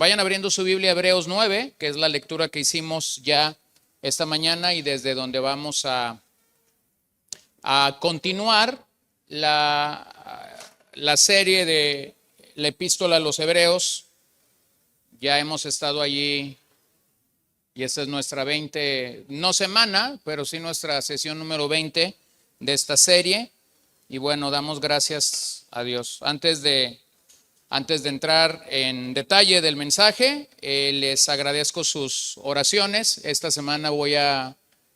Vayan abriendo su Biblia, Hebreos 9, que es la lectura que hicimos ya esta mañana y desde donde vamos a continuar la serie de la epístola a los Hebreos. Ya hemos estado allí y esta es nuestra 20, no semana, pero sí nuestra sesión número 20 de esta serie. Y bueno, damos gracias a Dios. Antes de entrar en detalle del mensaje, les agradezco sus oraciones. Esta semana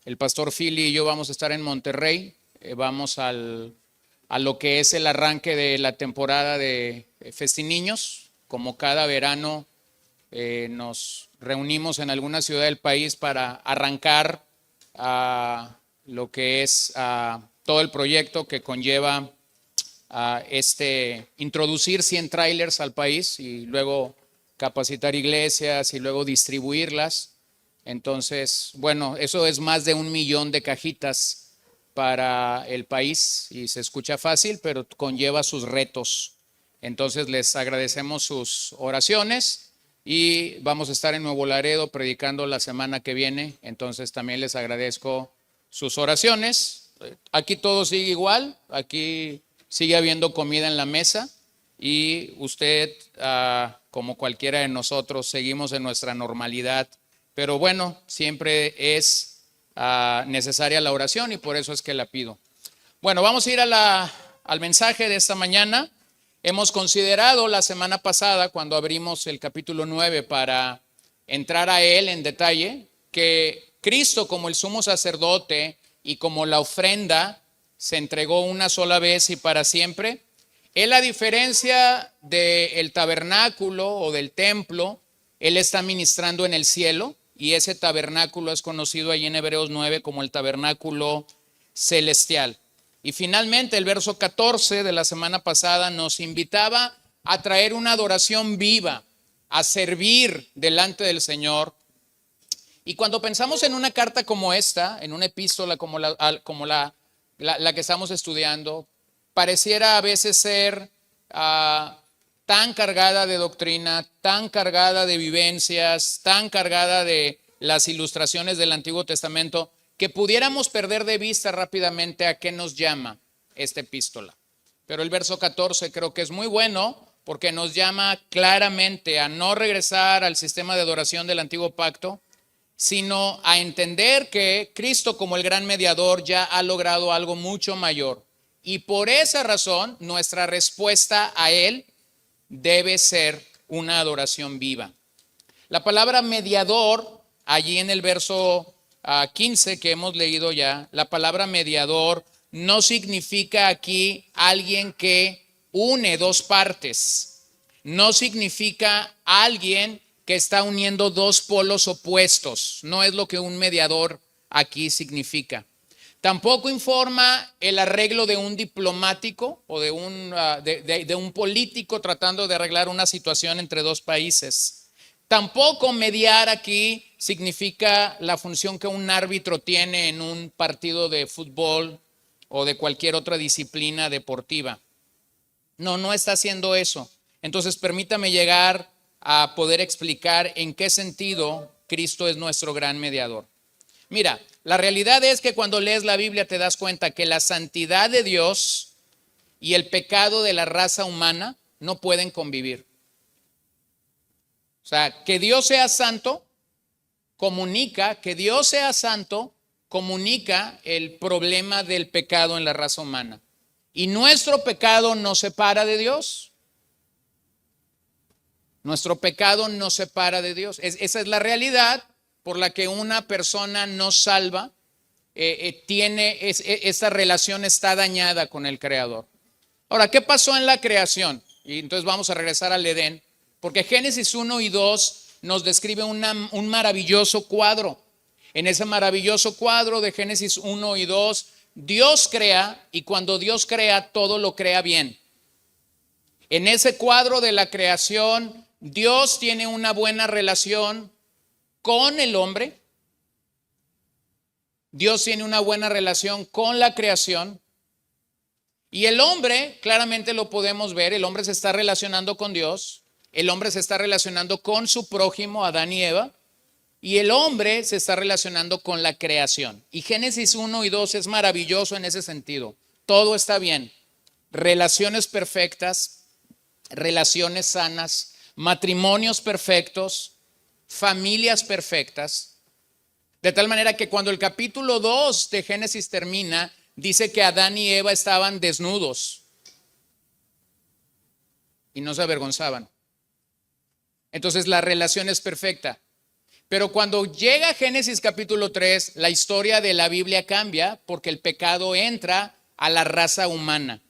el pastor Philly y yo vamos a estar en Monterrey. Vamos a lo que es el arranque de la temporada de Festiniños. Como cada verano nos reunimos en alguna ciudad del país para arrancar lo que es todo el proyecto que conlleva introducir 100 trailers al país y luego capacitar iglesias y luego distribuirlas. Entonces, bueno, eso es más de 1 millón de cajitas para el país y se escucha fácil, pero conlleva sus retos. Entonces les agradecemos sus oraciones y vamos a estar en Nuevo Laredo predicando la semana que viene. Entonces también les agradezco sus oraciones. Aquí todo sigue igual, aquí sigue habiendo comida en la mesa y usted, como cualquiera de nosotros, seguimos en nuestra normalidad. Pero bueno, siempre es necesaria la oración y por eso es que la pido. Bueno, vamos a ir al mensaje de esta mañana. Hemos considerado la semana pasada, cuando abrimos el capítulo 9 para entrar a él en detalle, que Cristo como el sumo sacerdote y como la ofrenda se entregó una sola vez y para siempre. Él, a diferencia del tabernáculo o del templo, él está ministrando en el cielo y ese tabernáculo es conocido allí en Hebreos 9 como el tabernáculo celestial. Y finalmente el verso 14 de la semana pasada nos invitaba a traer una adoración viva, a servir delante del Señor. Y cuando pensamos en una carta como esta, en una epístola como la que estamos estudiando, pareciera a veces ser tan cargada de doctrina, tan cargada de vivencias, tan cargada de las ilustraciones del Antiguo Testamento, que pudiéramos perder de vista rápidamente a qué nos llama esta epístola. Pero el verso 14 creo que es muy bueno porque nos llama claramente a no regresar al sistema de adoración del Antiguo Pacto, sino a entender que Cristo como el gran mediador ya ha logrado algo mucho mayor. Y por esa razón nuestra respuesta a Él debe ser una adoración viva. La palabra mediador, allí en el verso 15 que hemos leído ya, la palabra mediador no significa aquí alguien que une dos partes. No significa alguien que está uniendo dos polos opuestos. No es lo que un mediador aquí significa. Tampoco informa el arreglo de un diplomático o de un político tratando de arreglar una situación entre dos países. Tampoco mediar aquí significa la función que un árbitro tiene en un partido de fútbol o de cualquier otra disciplina deportiva. No está haciendo eso. Entonces permítame llegar a poder explicar en qué sentido Cristo es nuestro gran mediador. Mira, la realidad es que cuando lees la Biblia te das cuenta que la santidad de Dios y el pecado de la raza humana no pueden convivir. O sea, que Dios sea santo comunica el problema del pecado en la raza humana. Y nuestro pecado nos separa de Dios. Nuestro pecado nos separa de Dios. Esa es la realidad por la que una persona no salva esa relación está dañada con el Creador. Ahora, ¿qué pasó en la creación? Y entonces vamos a regresar al Edén, porque Génesis 1 y 2 nos describe un maravilloso cuadro. En ese maravilloso cuadro de Génesis 1 y 2, Dios crea, y cuando Dios crea, todo lo crea bien. En ese cuadro de la creación, Dios tiene una buena relación con el hombre. Dios tiene una buena relación con la creación. Y el hombre, claramente lo podemos ver, el hombre se está relacionando con Dios. el hombre se está relacionando con su prójimo, Adán y Eva, y el hombre se está relacionando con la creación. Y Génesis 1 y 2 es maravilloso en ese sentido. Todo está bien. Relaciones perfectas, relaciones sanas, matrimonios perfectos, familias perfectas. De tal manera que cuando el capítulo 2 de Génesis termina, dice que Adán y Eva estaban desnudos y no se avergonzaban. Entonces la relación es perfecta. Pero cuando llega Génesis capítulo 3, la historia de la Biblia cambia porque el pecado entra a la raza humana.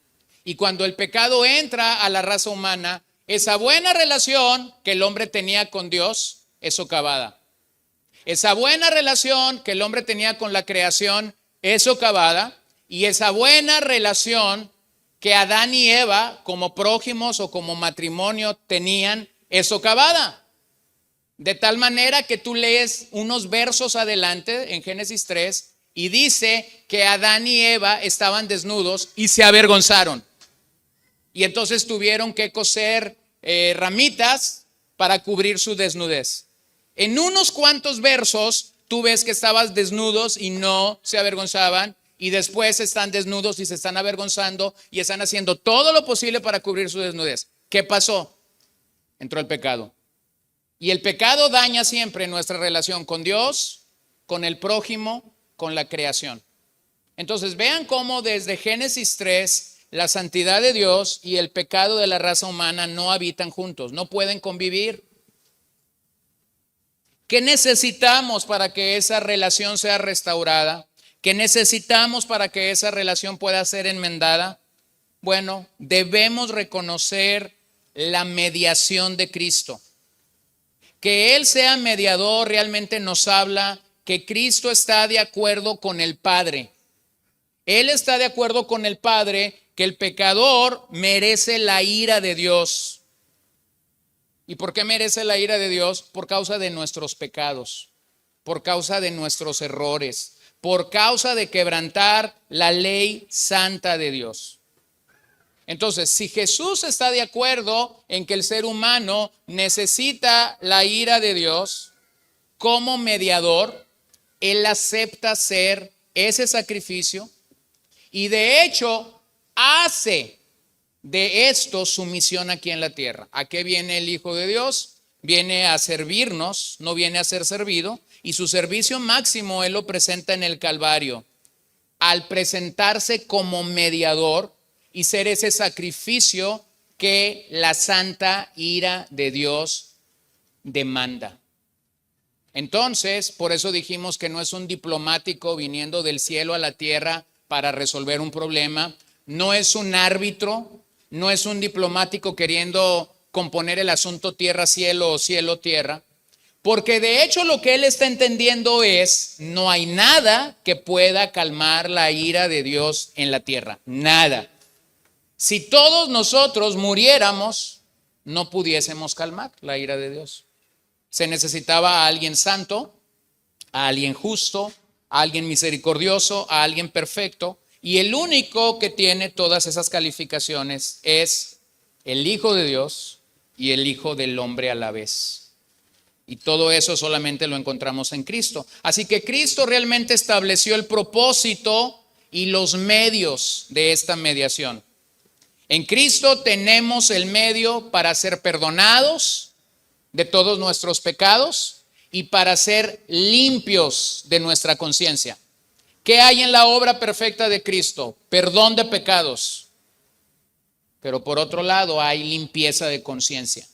Y cuando el pecado entra a la raza humana, esa buena relación que el hombre tenía con Dios es socavada. Esa buena relación que el hombre tenía con la creación es socavada. Y esa buena relación que Adán y Eva como prójimos o como matrimonio tenían es socavada. De tal manera que tú lees unos versos adelante en Génesis 3 y dice que Adán y Eva estaban desnudos y se avergonzaron. Y entonces tuvieron que coser ramitas para cubrir su desnudez. En unos cuantos versos tú ves que estaban desnudos y no se avergonzaban. Y después están desnudos y se están avergonzando y están haciendo todo lo posible para cubrir su desnudez. ¿Qué pasó? Entró el pecado. Y el pecado daña siempre nuestra relación con Dios, con el prójimo, con la creación. Entonces vean cómo desde Génesis 3 la santidad de Dios y el pecado de la raza humana no habitan juntos, no pueden convivir. ¿Qué necesitamos para que esa relación sea restaurada? ¿Qué necesitamos para que esa relación pueda ser enmendada? Bueno, debemos reconocer la mediación de Cristo. Que Él sea mediador realmente nos habla que Cristo está de acuerdo con el Padre. Él está de acuerdo con el Padre que el pecador merece la ira de Dios. ¿Y por qué merece la ira de Dios? Por causa de nuestros pecados, por causa de nuestros errores, por causa de quebrantar la ley santa de Dios. Entonces, si Jesús está de acuerdo en que el ser humano necesita la ira de Dios como mediador, Él acepta ser ese sacrificio y de hecho hace de esto su misión aquí en la tierra. ¿A qué viene el Hijo de Dios? Viene a servirnos, no viene a ser servido, y su servicio máximo Él lo presenta en el Calvario, al presentarse como mediador y ser ese sacrificio que la santa ira de Dios demanda. Entonces, por eso dijimos que no es un diplomático viniendo del cielo a la tierra para resolver un problema, no es un árbitro, no es un diplomático queriendo componer el asunto tierra-cielo o cielo-tierra, porque de hecho lo que él está entendiendo es, no hay nada que pueda calmar la ira de Dios en la tierra, nada. Si todos nosotros muriéramos, no pudiésemos calmar la ira de Dios. Se necesitaba a alguien santo, a alguien justo, a alguien misericordioso, a alguien perfecto. Y el único que tiene todas esas calificaciones es el Hijo de Dios y el Hijo del hombre a la vez. Y todo eso solamente lo encontramos en Cristo. Así que Cristo realmente estableció el propósito y los medios de esta mediación. En Cristo tenemos el medio para ser perdonados de todos nuestros pecados y para ser limpios de nuestra conciencia. ¿Qué hay en la obra perfecta de Cristo? Perdón de pecados. Pero por otro lado hay limpieza de conciencia.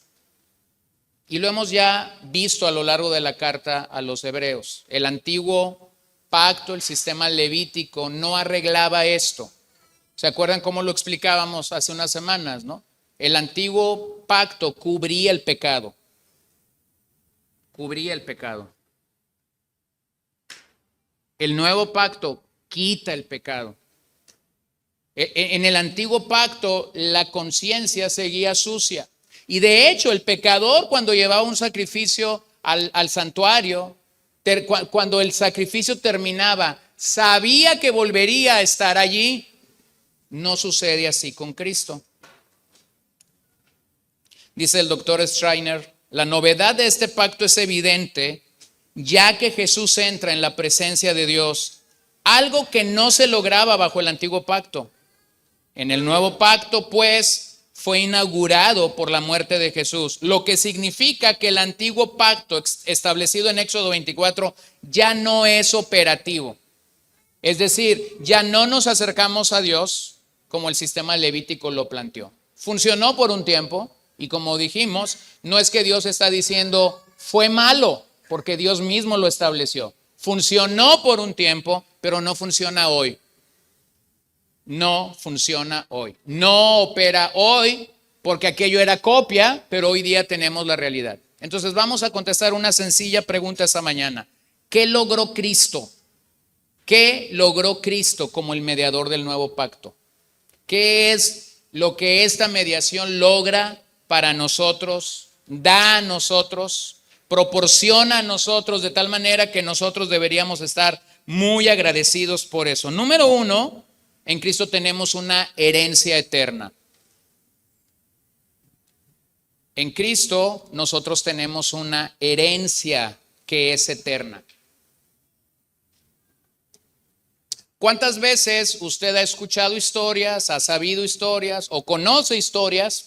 Y lo hemos ya visto a lo largo de la carta a los hebreos. El antiguo pacto, el sistema levítico, no arreglaba esto. ¿Se acuerdan cómo lo explicábamos hace unas semanas, no? El antiguo pacto cubría el pecado. Cubría el pecado. El nuevo pacto quita el pecado. En el antiguo pacto la conciencia seguía sucia. Y de hecho el pecador cuando llevaba un sacrificio al santuario, cuando el sacrificio terminaba, sabía que volvería a estar allí. No sucede así con Cristo. Dice el doctor Schreiner, la novedad de este pacto es evidente, ya que Jesús entra en la presencia de Dios, algo que no se lograba bajo el antiguo pacto. En el nuevo pacto, pues, fue inaugurado por la muerte de Jesús, lo que significa que el antiguo pacto establecido en Éxodo 24 ya no es operativo. Es decir, ya no nos acercamos a Dios como el sistema levítico lo planteó. Funcionó por un tiempo y, como dijimos, no es que Dios está diciendo fue malo, porque Dios mismo lo estableció. Funcionó por un tiempo, pero no funciona hoy. No funciona hoy. No opera hoy, porque aquello era copia, pero hoy día tenemos la realidad. Entonces vamos a contestar una sencilla pregunta esta mañana. ¿Qué logró Cristo? ¿Qué logró Cristo como el mediador del nuevo pacto? ¿Qué es lo que esta mediación logra para nosotros, da a nosotros, proporciona a nosotros, de tal manera que nosotros deberíamos estar muy agradecidos por eso? Número uno, en Cristo tenemos una herencia eterna. En Cristo nosotros tenemos una herencia que es eterna. ¿Cuántas veces usted ha escuchado historias, ha sabido historias o conoce historias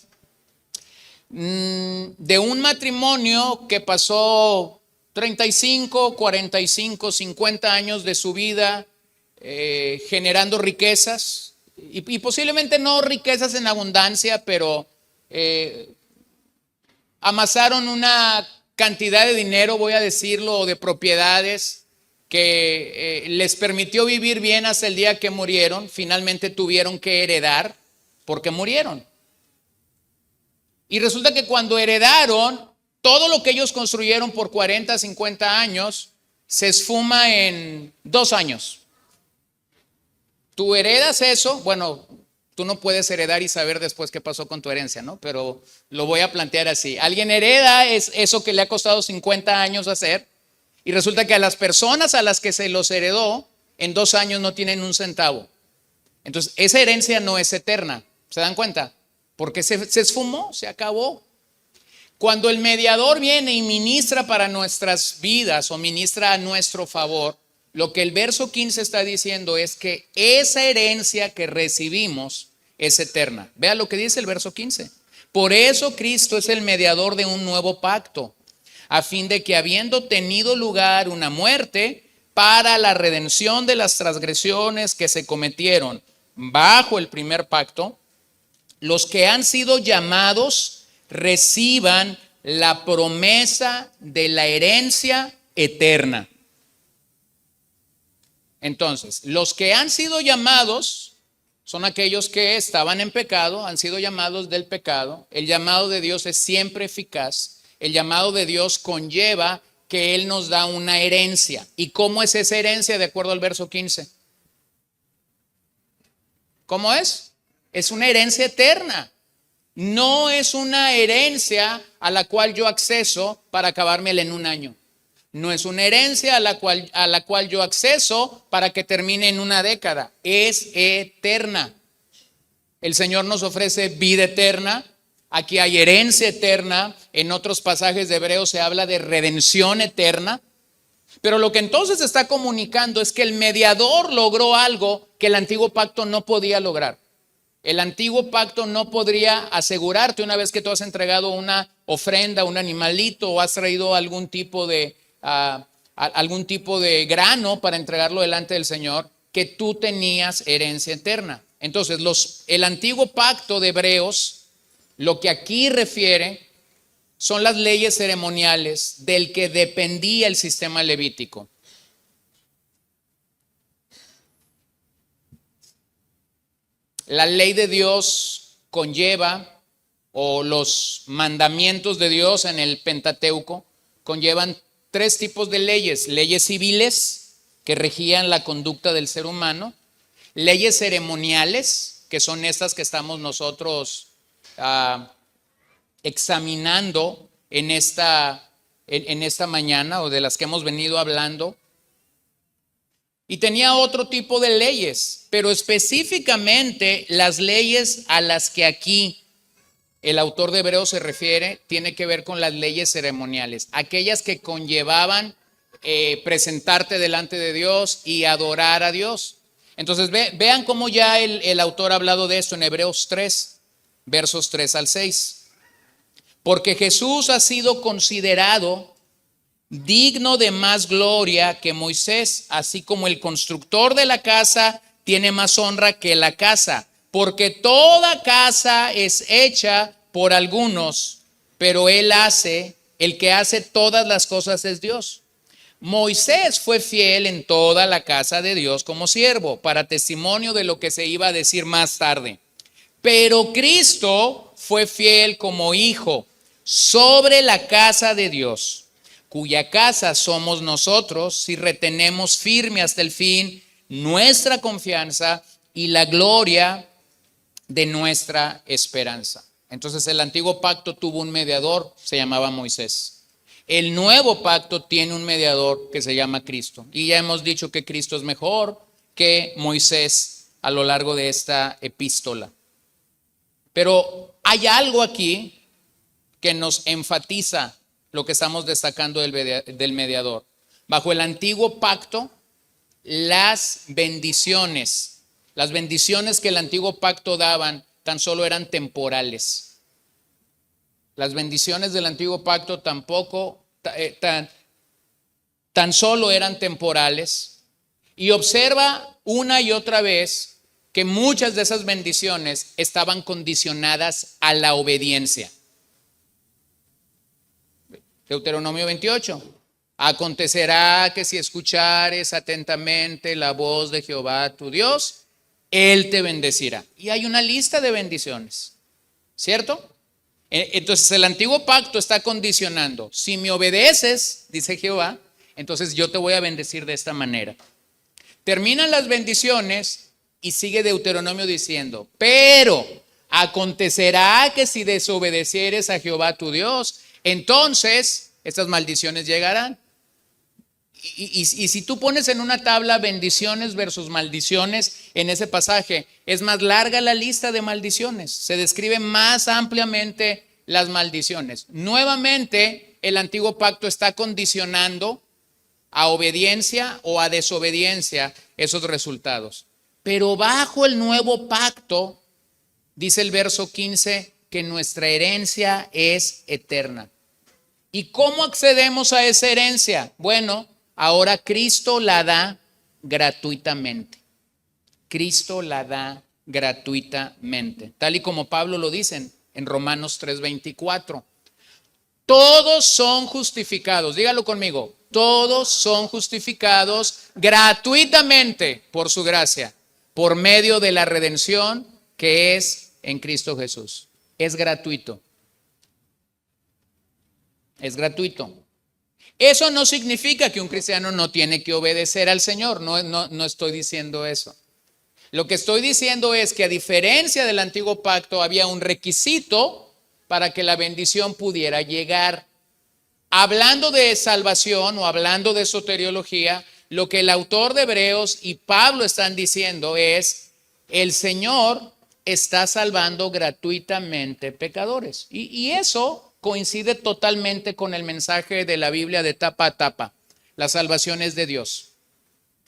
de un matrimonio que pasó 35, 45, 50 años de su vida generando riquezas y posiblemente no riquezas en abundancia, pero amasaron una cantidad de dinero, voy a decirlo, o de propiedades que les permitió vivir bien hasta el día que murieron? Finalmente tuvieron que heredar porque murieron. Y resulta que cuando heredaron, todo lo que ellos construyeron por 40, 50 años se esfuma en 2 años. Tú heredas eso, bueno, tú no puedes heredar y saber después qué pasó con tu herencia, ¿no? Pero lo voy a plantear así. Alguien hereda eso que le ha costado 50 años hacer, y resulta que a las personas a las que se los heredó, en 2 años no tienen un centavo. Entonces, esa herencia no es eterna. ¿Se dan cuenta? Porque se esfumó, se acabó. Cuando el mediador viene y ministra para nuestras vidas o ministra a nuestro favor, lo que el verso 15 está diciendo es que esa herencia que recibimos es eterna. Vea lo que dice el verso 15. Por eso Cristo es el mediador de un nuevo pacto, a fin de que, habiendo tenido lugar una muerte para la redención de las transgresiones que se cometieron bajo el primer pacto, los que han sido llamados reciban la promesa de la herencia eterna. Entonces, los que han sido llamados son aquellos que estaban en pecado, han sido llamados del pecado. El llamado de Dios es siempre eficaz. El llamado de Dios conlleva que Él nos da una herencia. ¿Y cómo es esa herencia de acuerdo al verso 15? ¿Cómo es? Es una herencia eterna. No es una herencia a la cual yo acceso para acabármela en un año. No es una herencia a la cual yo acceso para que termine en una década. Es eterna. El Señor nos ofrece vida eterna. Aquí hay herencia eterna. En otros pasajes de Hebreos se habla de redención eterna. Pero lo que entonces está comunicando es que el mediador logró algo que el antiguo pacto no podía lograr. El antiguo pacto no podría asegurarte, una vez que tú has entregado una ofrenda, un animalito, o has traído algún tipo de grano para entregarlo delante del Señor, que tú tenías herencia eterna. Entonces, el antiguo pacto de Hebreos, lo que aquí refiere son las leyes ceremoniales del que dependía el sistema levítico. La ley de Dios conlleva, o los mandamientos de Dios en el Pentateuco conllevan 3 tipos de leyes: leyes civiles que regían la conducta del ser humano, leyes ceremoniales, que son estas que estamos nosotros examinando en esta mañana, o de las que hemos venido hablando. Y tenía otro tipo de leyes, pero específicamente las leyes a las que aquí el autor de Hebreos se refiere, tiene que ver con las leyes ceremoniales, aquellas que conllevaban presentarte delante de Dios y adorar a Dios. Entonces vean cómo ya el autor ha hablado de esto en Hebreos 3, versos 3 al 6. Porque Jesús ha sido considerado digno de más gloria que Moisés, así como el constructor de la casa tiene más honra que la casa, porque toda casa es hecha por algunos, pero el que hace todas las cosas es Dios. Moisés fue fiel en toda la casa de Dios como siervo, para testimonio de lo que se iba a decir más tarde. Pero Cristo fue fiel como hijo sobre la casa de Dios, cuya casa somos nosotros si retenemos firme hasta el fin nuestra confianza y la gloria de nuestra esperanza. Entonces el antiguo pacto tuvo un mediador, se llamaba Moisés. El nuevo pacto tiene un mediador que se llama Cristo. Y ya hemos dicho que Cristo es mejor que Moisés a lo largo de esta epístola. Pero hay algo aquí que nos enfatiza lo que estamos destacando del mediador. Bajo el antiguo pacto, las bendiciones que el antiguo pacto daban tan solo eran temporales. Las bendiciones del antiguo pacto tan solo eran temporales. Y observa una y otra vez que muchas de esas bendiciones estaban condicionadas a la obediencia. Deuteronomio 28. Acontecerá que si escuchares atentamente la voz de Jehová tu Dios, Él te bendecirá. Y hay una lista de bendiciones, ¿cierto? Entonces el antiguo pacto está condicionando. Si me obedeces, dice Jehová, entonces yo te voy a bendecir de esta manera. Terminan las bendiciones y sigue Deuteronomio diciendo, pero acontecerá que si desobedecieres a Jehová tu Dios, entonces estas maldiciones llegarán. Y si tú pones en una tabla bendiciones versus maldiciones en ese pasaje, es más larga la lista de maldiciones. Se describe más ampliamente las maldiciones. Nuevamente, el antiguo pacto está condicionando a obediencia o a desobediencia esos resultados. Pero bajo el nuevo pacto, dice el verso 15, que nuestra herencia es eterna. ¿Y cómo accedemos a esa herencia? Bueno, ahora Cristo la da gratuitamente. Cristo la da gratuitamente. Tal y como Pablo lo dice en Romanos 3:24. Todos son justificados, dígalo conmigo, todos son justificados gratuitamente por su gracia, por medio de la redención que es en Cristo Jesús. Es gratuito. Es gratuito. Eso no significa que un cristiano no tiene que obedecer al Señor, no estoy diciendo eso. Lo que estoy diciendo es que a diferencia del antiguo pacto había un requisito para que la bendición pudiera llegar. Hablando de salvación o hablando de soteriología, lo que el autor de Hebreos y Pablo están diciendo es, el Señor está salvando gratuitamente pecadores. Y eso coincide totalmente con el mensaje de la Biblia de tapa a tapa. La salvación es de Dios.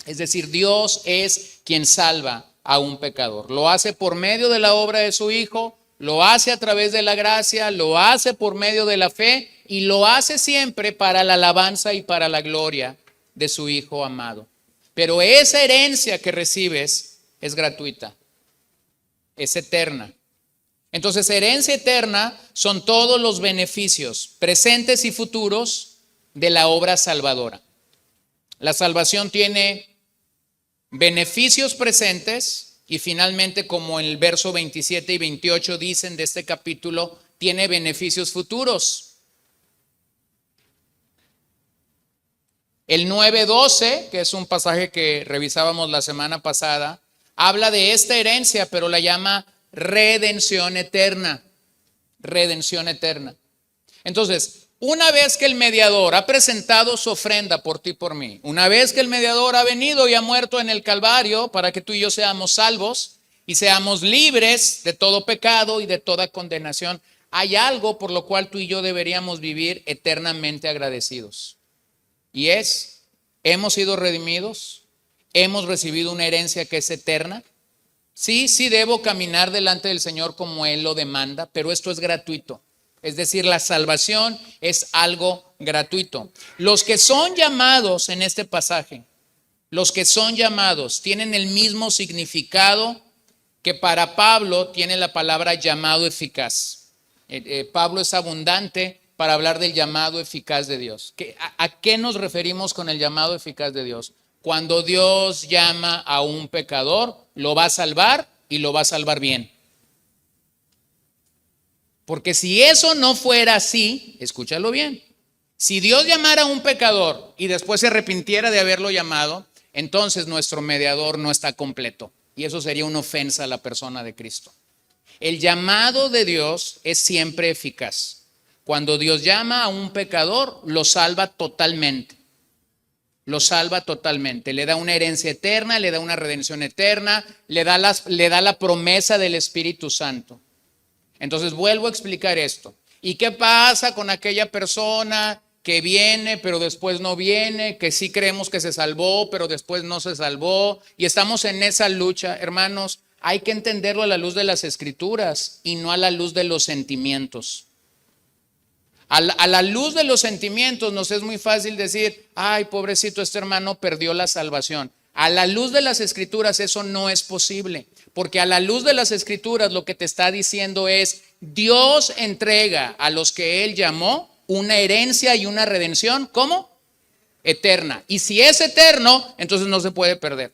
Es decir, Dios es quien salva a un pecador. Lo hace por medio de la obra de su Hijo, lo hace a través de la gracia, lo hace por medio de la fe y lo hace siempre para la alabanza y para la gloria de su Hijo amado. Pero esa herencia que recibes es gratuita, es eterna. Entonces, herencia eterna son todos los beneficios presentes y futuros de la obra salvadora. La salvación tiene beneficios presentes y finalmente, como en el verso 27 y 28 dicen de este capítulo, tiene beneficios futuros. El 9:12, que es un pasaje que revisábamos la semana pasada, habla de esta herencia, pero la llama redención eterna. Redención eterna. Entonces, una vez que el mediador ha presentado su ofrenda por ti y por mí, una vez que el mediador ha venido y ha muerto en el Calvario para que tú y yo seamos salvos y seamos libres de todo pecado y de toda condenación, hay algo por lo cual tú y yo deberíamos vivir eternamente agradecidos. Y hemos sido redimidos, hemos recibido una herencia que es eterna. Sí, sí debo caminar delante del Señor como Él lo demanda, pero esto es gratuito. Es decir, la salvación es algo gratuito. Los que son llamados en este pasaje, los que son llamados tienen el mismo significado que para Pablo tiene la palabra llamado eficaz. Pablo es abundante para hablar del llamado eficaz de Dios. ¿A qué nos referimos con el llamado eficaz de Dios? Cuando Dios llama a un pecador, lo va a salvar y lo va a salvar bien. Porque si eso no fuera así, escúchalo bien, si Dios llamara a un pecador y después se arrepintiera de haberlo llamado, entonces nuestro mediador no está completo. Y eso sería una ofensa a la persona de Cristo. El llamado de Dios es siempre eficaz. Cuando Dios llama a un pecador, lo salva totalmente. Lo salva totalmente. Le da una herencia eterna, le da una redención eterna, le da la promesa del Espíritu Santo. Entonces vuelvo a explicar esto. ¿Y qué pasa con aquella persona que viene, pero después no viene, que sí creemos que se salvó, pero después no se salvó? Y estamos en esa lucha, hermanos. Hay que entenderlo a la luz de las Escrituras y no a la luz de los sentimientos. A la luz de los sentimientos nos es muy fácil decir, ay, pobrecito, este hermano perdió la salvación. A la luz de las Escrituras eso no es posible, porque a la luz de las Escrituras lo que te está diciendo es, Dios entrega a los que Él llamó una herencia y una redención, ¿cómo? Eterna. Y si es eterno, entonces no se puede perder.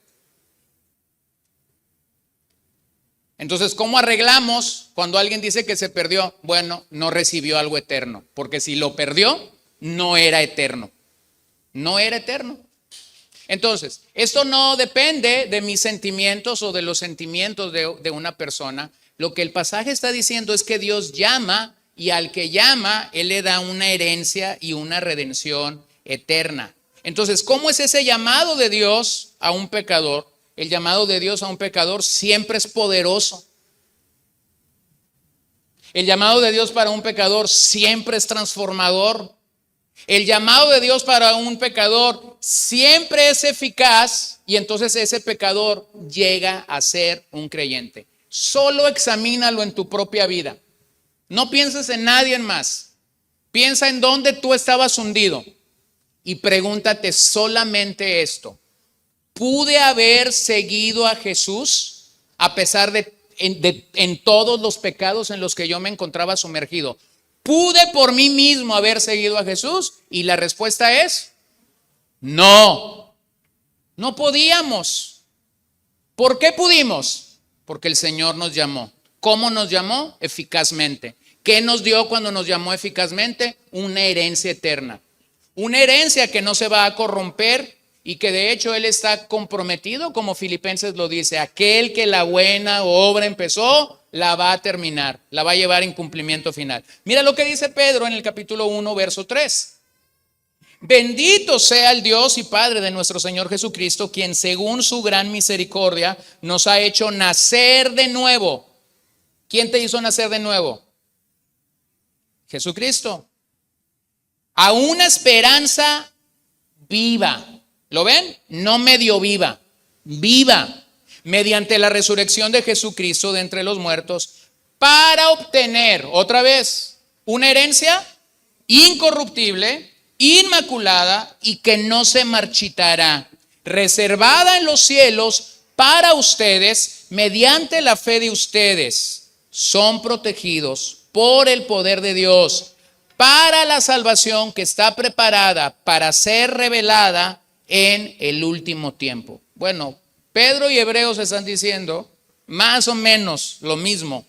Entonces, ¿cómo arreglamos cuando alguien dice que se perdió? Bueno, no recibió algo eterno, porque si lo perdió, no era eterno. No era eterno. Entonces, esto no depende de mis sentimientos o de los sentimientos de una persona. Lo que el pasaje está diciendo es que Dios llama y al que llama, Él le da una herencia y una redención eterna. Entonces, ¿cómo es ese llamado de Dios a un pecador? El llamado de Dios a un pecador siempre es poderoso. El llamado de Dios para un pecador siempre es transformador. El llamado de Dios para un pecador siempre es eficaz y entonces ese pecador llega a ser un creyente. Solo examínalo en tu propia vida. No pienses en nadie más. Piensa en dónde tú estabas hundido y pregúntate solamente esto. ¿Pude haber seguido a Jesús a pesar de en todos los pecados en los que yo me encontraba sumergido? ¿Pude por mí mismo haber seguido a Jesús? Y la respuesta es no. No podíamos. ¿Por qué pudimos? Porque el Señor nos llamó. ¿Cómo nos llamó? Eficazmente. ¿Qué nos dio cuando nos llamó eficazmente? Una herencia eterna. Una herencia que no se va a corromper y que de hecho Él está comprometido, como Filipenses lo dice, aquel que la buena obra empezó, la va a terminar, la va a llevar en cumplimiento final. Mira lo que dice Pedro en el capítulo 1, verso 3. Bendito sea el Dios y Padre de nuestro Señor Jesucristo, quien según su gran misericordia nos ha hecho nacer de nuevo. ¿Quién te hizo nacer de nuevo? Jesucristo. A una esperanza viva. ¿Lo ven? No medio viva, viva, mediante la resurrección de Jesucristo de entre los muertos, para obtener, otra vez, una herencia incorruptible, inmaculada y que no se marchitará, reservada en los cielos para ustedes, mediante la fe de ustedes. Son protegidos por el poder de Dios para la salvación que está preparada para ser revelada en el último tiempo. Bueno, Pedro y Hebreos están diciendo más o menos lo mismo.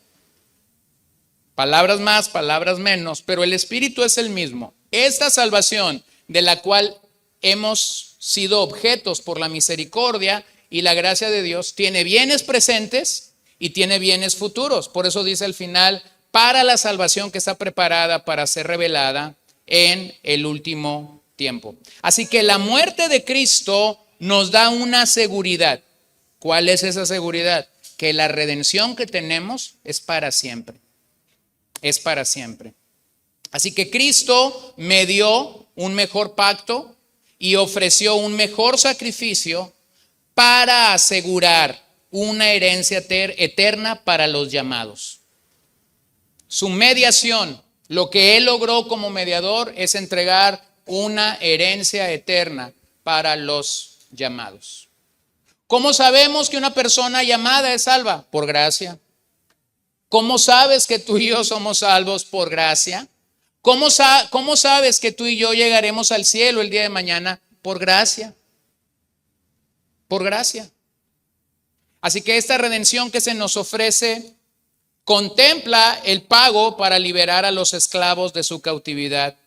Palabras más, palabras menos, pero el espíritu es el mismo. Esta salvación de la cual hemos sido objetos por la misericordia y la gracia de Dios tiene bienes presentes y tiene bienes futuros. Por eso dice al final, para la salvación que está preparada para ser revelada en el último tiempo. Así que la muerte de Cristo nos da una seguridad. ¿Cuál es esa seguridad? Que la redención que tenemos es para siempre. es para siempre. Así que Cristo medió un mejor pacto y ofreció un mejor sacrificio para asegurar una herencia eterna para los llamados. Su mediación, lo que Él logró como mediador, es entregar una herencia eterna para los llamados. ¿Cómo sabemos que una persona llamada es salva? Por gracia. ¿Cómo sabes que tú y yo somos salvos? Por gracia. ¿Cómo sabes que tú y yo llegaremos al cielo el día de mañana? Por gracia. Por gracia. Así que esta redención que se nos ofrece contempla el pago para liberar a los esclavos de su cautividad.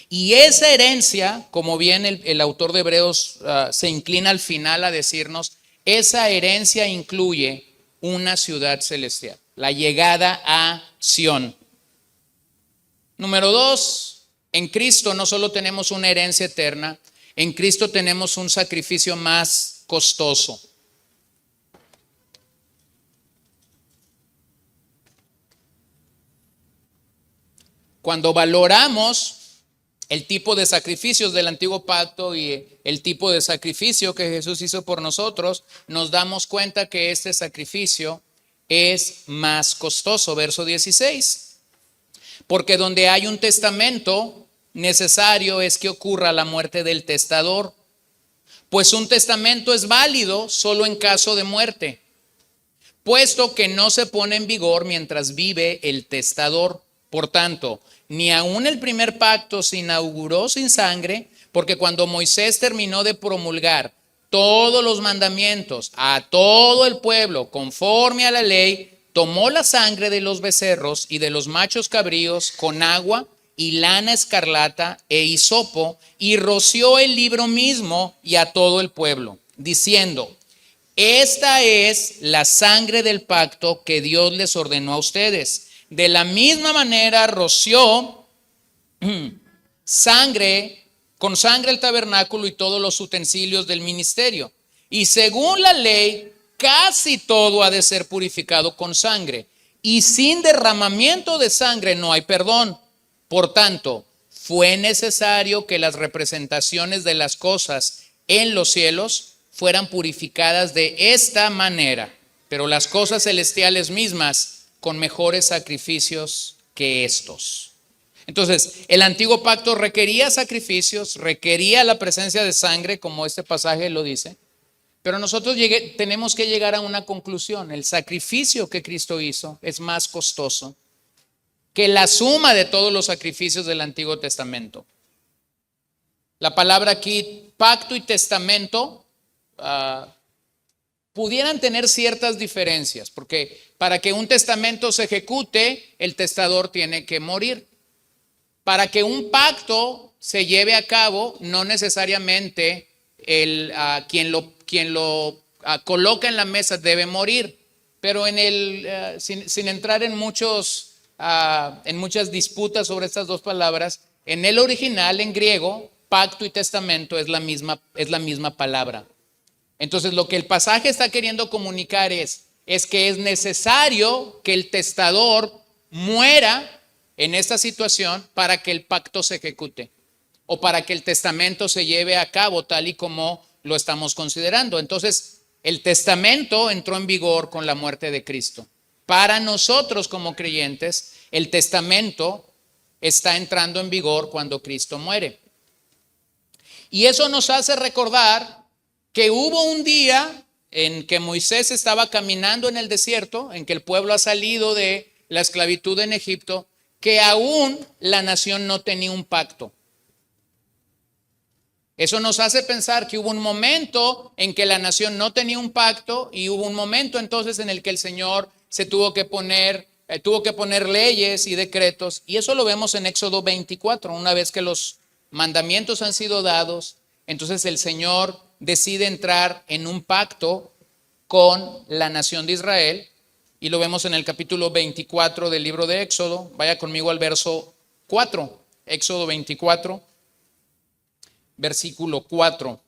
Y esa herencia, como bien el autor de Hebreos se inclina al final a decirnos, esa herencia incluye una ciudad celestial, la llegada a Sión. Número 2, en Cristo no solo tenemos una herencia eterna, en Cristo tenemos un sacrificio más costoso. Cuando valoramos el tipo de sacrificios del antiguo pacto y el tipo de sacrificio que Jesús hizo por nosotros, nos damos cuenta que este sacrificio es más costoso. Verso 16. Porque donde hay un testamento, necesario es que ocurra la muerte del testador, pues un testamento es válido solo en caso de muerte, puesto que no se pone en vigor mientras vive el testador. Por tanto, ni aun el primer pacto se inauguró sin sangre, porque cuando Moisés terminó de promulgar todos los mandamientos a todo el pueblo conforme a la ley, tomó la sangre de los becerros y de los machos cabríos con agua y lana escarlata e hisopo y roció el libro mismo y a todo el pueblo, diciendo: esta es la sangre del pacto que Dios les ordenó a ustedes. De la misma manera roció con sangre el tabernáculo y todos los utensilios del ministerio. Y según la ley, casi todo ha de ser purificado con sangre. Y sin derramamiento de sangre no hay perdón. Por tanto, fue necesario que las representaciones de las cosas en los cielos fueran purificadas de esta manera, pero las cosas celestiales mismas con mejores sacrificios que estos. Entonces, el antiguo pacto requería sacrificios, requería la presencia de sangre, como este pasaje lo dice, pero nosotros tenemos que llegar a una conclusión. El sacrificio que Cristo hizo es más costoso que la suma de todos los sacrificios del Antiguo Testamento. La palabra aquí, pacto y testamento, pudieran tener ciertas diferencias, porque para que un testamento se ejecute, el testador tiene que morir. Para que un pacto se lleve a cabo, no necesariamente quien lo coloca en la mesa debe morir, pero sin entrar en muchas disputas sobre estas dos palabras, en el original, en griego, pacto y testamento es la misma palabra. Entonces, lo que el pasaje está queriendo comunicar es que es necesario que el testador muera en esta situación para que el pacto se ejecute o para que el testamento se lleve a cabo tal y como lo estamos considerando. Entonces, el testamento entró en vigor con la muerte de Cristo. Para nosotros como creyentes, el testamento está entrando en vigor cuando Cristo muere. Y eso nos hace recordar que hubo un día en que Moisés estaba caminando en el desierto, en que el pueblo ha salido de la esclavitud en Egipto, que aún la nación no tenía un pacto. Eso nos hace pensar que hubo un momento en que la nación no tenía un pacto y hubo un momento entonces en el que el Señor se tuvo que poner leyes y decretos, y eso lo vemos en Éxodo 24. Una vez que los mandamientos han sido dados, entonces el Señor decide entrar en un pacto con la nación de Israel, y lo vemos en el capítulo 24 del libro de Éxodo. Vaya conmigo al verso 4, Éxodo 24, versículo 4.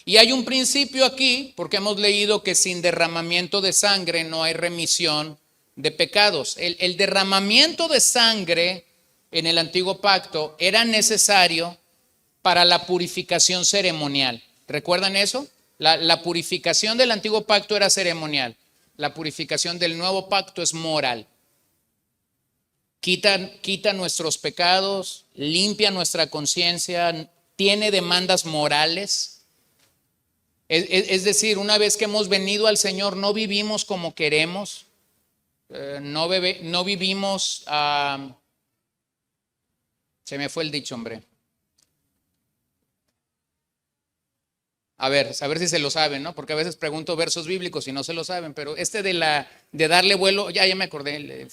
Y hay un principio aquí, porque hemos leído que sin derramamiento de sangre no hay remisión de pecados. El derramamiento de sangre en el antiguo pacto era necesario para la purificación ceremonial. ¿Recuerdan eso? La purificación del antiguo pacto era ceremonial. La purificación del nuevo pacto es moral. Quita nuestros pecados, limpia nuestra conciencia, tiene demandas morales. Es decir, una vez que hemos venido al Señor, no vivimos como queremos, no vivimos, se me fue el dicho, hombre. A ver si se lo saben, ¿no? Porque a veces pregunto versos bíblicos y no se lo saben, pero de darle vuelo, ya me acordé.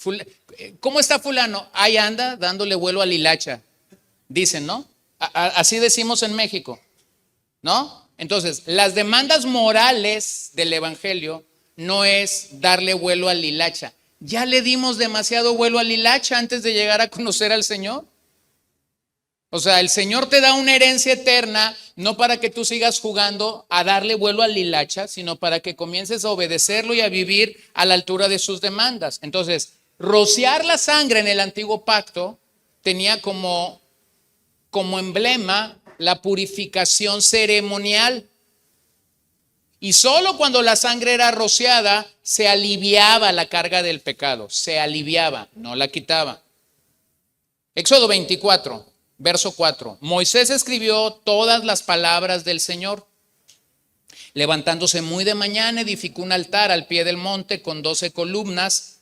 ¿Cómo está fulano? Ahí anda dándole vuelo al hilacha, dicen, ¿no? Así decimos en México, ¿no? Entonces, las demandas morales del evangelio no es darle vuelo al hilacha. Ya le dimos demasiado vuelo al hilacha antes de llegar a conocer al Señor. O sea, el Señor te da una herencia eterna, no para que tú sigas jugando a darle vuelo al hilacha, sino para que comiences a obedecerlo y a vivir a la altura de sus demandas. Entonces, rociar la sangre en el antiguo pacto tenía como emblema la purificación ceremonial. Y solo cuando la sangre era rociada se aliviaba la carga del pecado, se aliviaba, no la quitaba. Éxodo 24, verso 4. Moisés escribió todas las palabras del Señor. Levantándose muy de mañana, edificó un altar al pie del monte con 12 columnas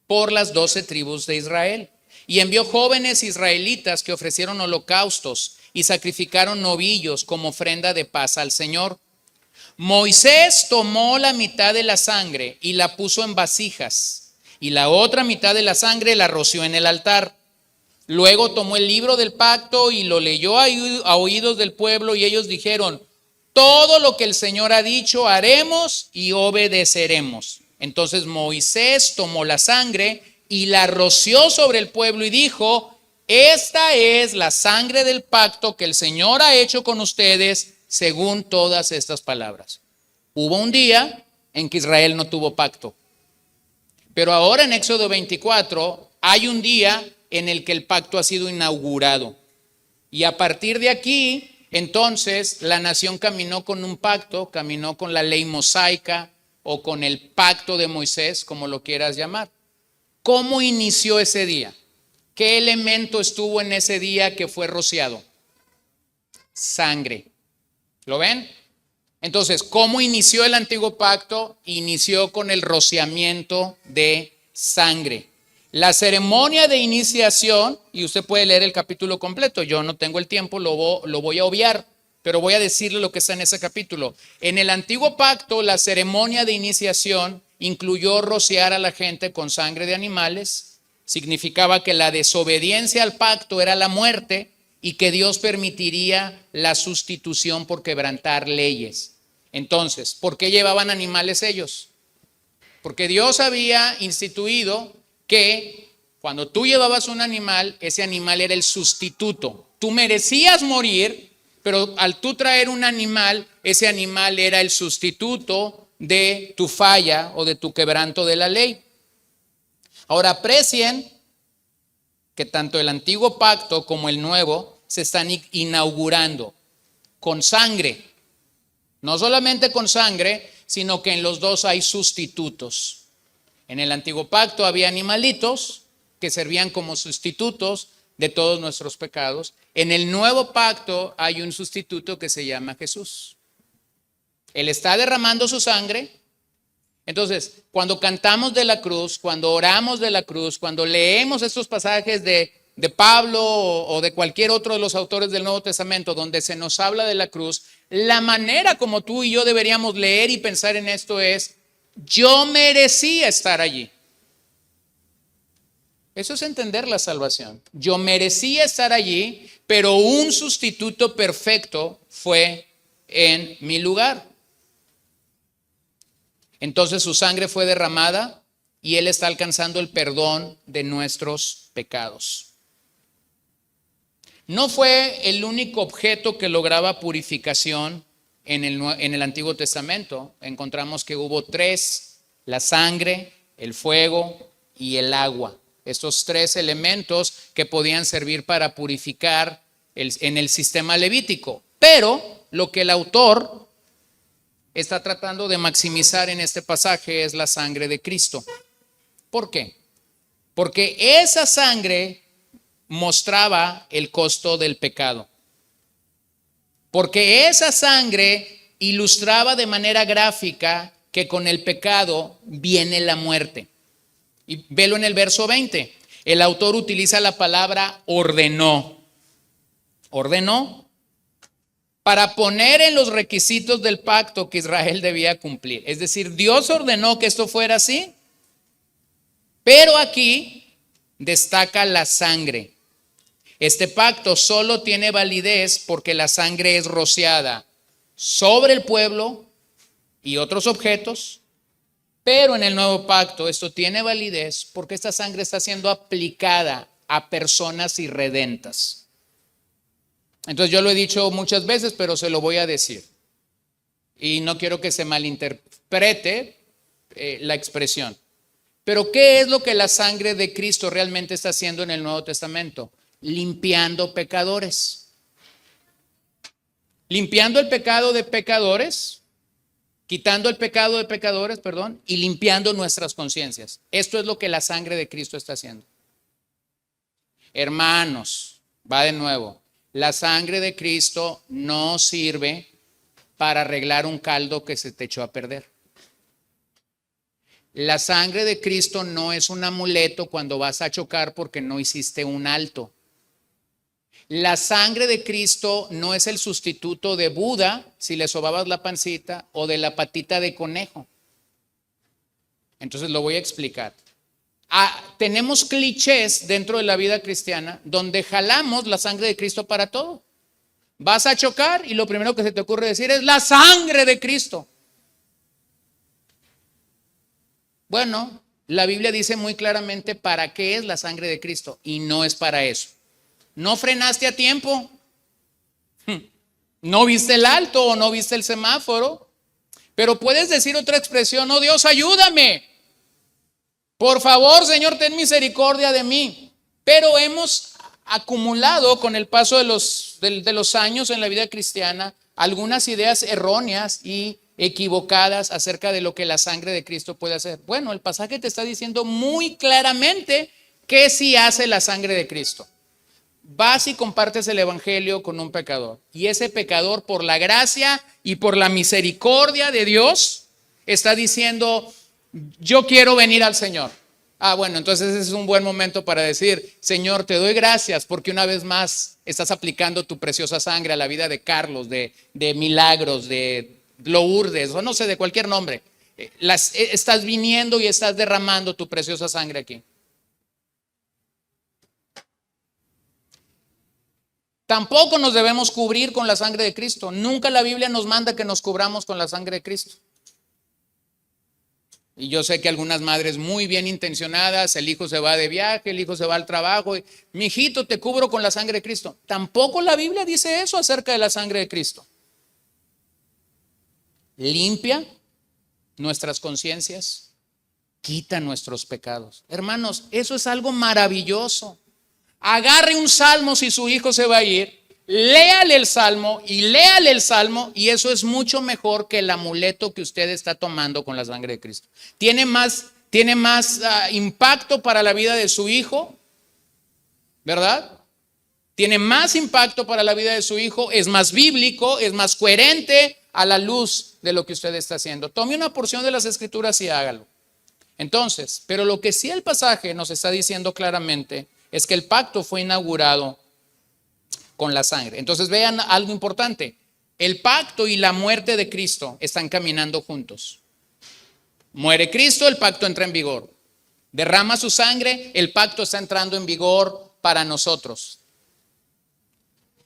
por las 12 tribus de Israel. Y envió jóvenes israelitas que ofrecieron holocaustos y sacrificaron novillos como ofrenda de paz al Señor. Moisés tomó la mitad de la sangre y la puso en vasijas, y la otra mitad de la sangre la roció en el altar. Luego tomó el libro del pacto y lo leyó a oídos del pueblo, y ellos dijeron: todo lo que el Señor ha dicho haremos y obedeceremos. Entonces Moisés tomó la sangre y la roció sobre el pueblo y dijo: esta es la sangre del pacto que el Señor ha hecho con ustedes según todas estas palabras. Hubo un día en que Israel no tuvo pacto, pero ahora en Éxodo 24 hay un día en el que el pacto ha sido inaugurado. Y a partir de aquí, entonces, la nación caminó con un pacto, caminó con la ley mosaica o con el pacto de Moisés, como lo quieras llamar. ¿Cómo inició ese día? ¿Qué elemento estuvo en ese día que fue rociado? Sangre. ¿Lo ven? Entonces, ¿cómo inició el antiguo pacto? Inició con el rociamiento de sangre. La ceremonia de iniciación, y usted puede leer el capítulo completo, yo no tengo el tiempo, lo voy a obviar, pero voy a decirle lo que está en ese capítulo. En el antiguo pacto, la ceremonia de iniciación incluyó rociar a la gente con sangre de animales. Significaba que la desobediencia al pacto era la muerte y que Dios permitiría la sustitución por quebrantar leyes. Entonces, ¿por qué llevaban animales ellos? Porque Dios había instituido que cuando tú llevabas un animal, ese animal era el sustituto. Tú merecías morir, pero al tú traer un animal, ese animal era el sustituto de tu falla o de tu quebranto de la ley. Ahora aprecien que tanto el antiguo pacto como el nuevo se están inaugurando con sangre. No solamente con sangre, sino que en los dos hay sustitutos. En el antiguo pacto había animalitos que servían como sustitutos de todos nuestros pecados. En el nuevo pacto hay un sustituto que se llama Jesús. Él está derramando su sangre. Entonces, cuando cantamos de la cruz, cuando oramos de la cruz, cuando leemos estos pasajes de Pablo o de cualquier otro de los autores del Nuevo Testamento donde se nos habla de la cruz, la manera como tú y yo deberíamos leer y pensar en esto es: yo merecía estar allí. Eso es entender la salvación. Yo merecía estar allí, pero un sustituto perfecto fue en mi lugar. Entonces su sangre fue derramada y Él está alcanzando el perdón de nuestros pecados. No fue el único objeto que lograba purificación en el Antiguo Testamento encontramos que hubo tres: la sangre, el fuego y el agua. Estos tres elementos que podían servir para purificar en el sistema levítico. Pero lo que el autor está tratando de maximizar en este pasaje es la sangre de Cristo. ¿Por qué? Porque esa sangre mostraba el costo del pecado. Porque esa sangre ilustraba de manera gráfica que con el pecado viene la muerte. Y velo en el verso 20. El autor utiliza la palabra ordenó. Ordenó para poner en los requisitos del pacto que Israel debía cumplir. Es decir, Dios ordenó que esto fuera así. Pero aquí destaca la sangre. Este pacto solo tiene validez porque la sangre es rociada sobre el pueblo y otros objetos, pero en el nuevo pacto esto tiene validez porque esta sangre está siendo aplicada a personas irredentas. Entonces yo lo he dicho muchas veces, pero se lo voy a decir. Y no quiero que se malinterprete la expresión. Pero ¿qué es lo que la sangre de Cristo realmente está haciendo en el Nuevo Testamento? Limpiando pecadores. Limpiando el pecado de pecadores, quitando el pecado de pecadores, y limpiando nuestras conciencias. Esto es lo que la sangre de Cristo está haciendo. Hermanos, va de nuevo. La sangre de Cristo no sirve para arreglar un caldo que se te echó a perder. La sangre de Cristo no es un amuleto cuando vas a chocar porque no hiciste un alto. La sangre de Cristo no es el sustituto de Buda si le sobabas la pancita o de la patita de conejo. Entonces lo voy a explicar. Tenemos clichés dentro de la vida cristiana donde jalamos la sangre de Cristo para todo. Vas a chocar y lo primero que se te ocurre decir es la sangre de Cristo. Bueno, la Biblia dice muy claramente para qué es la sangre de Cristo y no es para eso. No frenaste a tiempo, no viste el alto o no viste el semáforo, pero puedes decir otra expresión: oh Dios, ayúdame. Por favor, Señor, ten misericordia de mí. Pero hemos acumulado con el paso de los años en la vida cristiana algunas ideas erróneas y equivocadas acerca de lo que la sangre de Cristo puede hacer. Bueno, el pasaje te está diciendo muy claramente qué sí hace la sangre de Cristo. Vas y compartes el evangelio con un pecador, y ese pecador, por la gracia y por la misericordia de Dios, está diciendo: yo quiero venir al Señor. Bueno, entonces ese es un buen momento para decir: Señor, te doy gracias porque una vez más estás aplicando tu preciosa sangre a la vida de Carlos, de Milagros, de Lourdes, o no sé, de cualquier nombre. Estás viniendo y estás derramando tu preciosa sangre aquí. Tampoco nos debemos cubrir con la sangre de Cristo. Nunca la Biblia nos manda que nos cubramos con la sangre de Cristo. Y yo sé que algunas madres muy bien intencionadas, el hijo se va de viaje, el hijo se va al trabajo, y mi hijito, te cubro con la sangre de Cristo. Tampoco la Biblia dice eso acerca de la sangre de Cristo. Limpia nuestras conciencias, quita nuestros pecados. Hermanos, eso es algo maravilloso. Agarre un salmo si su hijo se va a ir, léale el salmo, y eso es mucho mejor que el amuleto que usted está tomando con la sangre de Cristo. Tiene más impacto para la vida de su hijo, ¿verdad? Tiene más impacto para la vida de su hijo, es más bíblico, es más coherente a la luz de lo que usted está haciendo. Tome una porción de las Escrituras y hágalo. Entonces, pero lo que sí el pasaje nos está diciendo claramente es que el pacto fue inaugurado con la sangre. Entonces vean algo importante: el pacto y la muerte de Cristo están caminando juntos. Muere Cristo, el pacto entra en vigor. Derrama su sangre, el pacto está entrando en vigor para nosotros.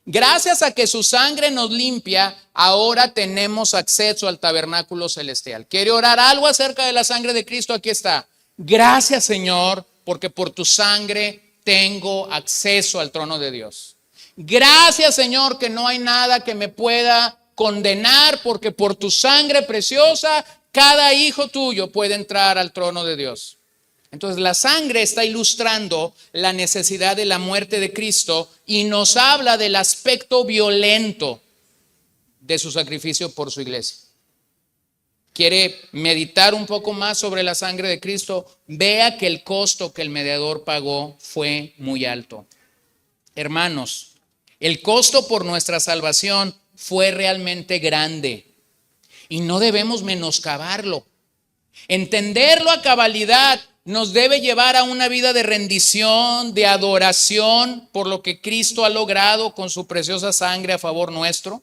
Gracias a que su sangre nos limpia, ahora tenemos acceso al tabernáculo celestial. ¿Quiere orar algo acerca de la sangre de Cristo? Aquí está. Gracias, Señor, porque por tu sangre tengo acceso al trono de Dios. Gracias, Señor, que no hay nada que me pueda condenar, porque por tu sangre preciosa, cada hijo tuyo puede entrar al trono de Dios. Entonces la sangre está ilustrando la necesidad de la muerte de Cristo y nos habla del aspecto violento de su sacrificio por su iglesia. ¿Quiere meditar un poco más sobre la sangre de Cristo? Vea que el costo que el mediador pagó fue muy alto. Hermanos, el costo por nuestra salvación fue realmente grande y no debemos menoscabarlo. Entenderlo a cabalidad nos debe llevar a una vida de rendición, de adoración por lo que Cristo ha logrado con su preciosa sangre a favor nuestro.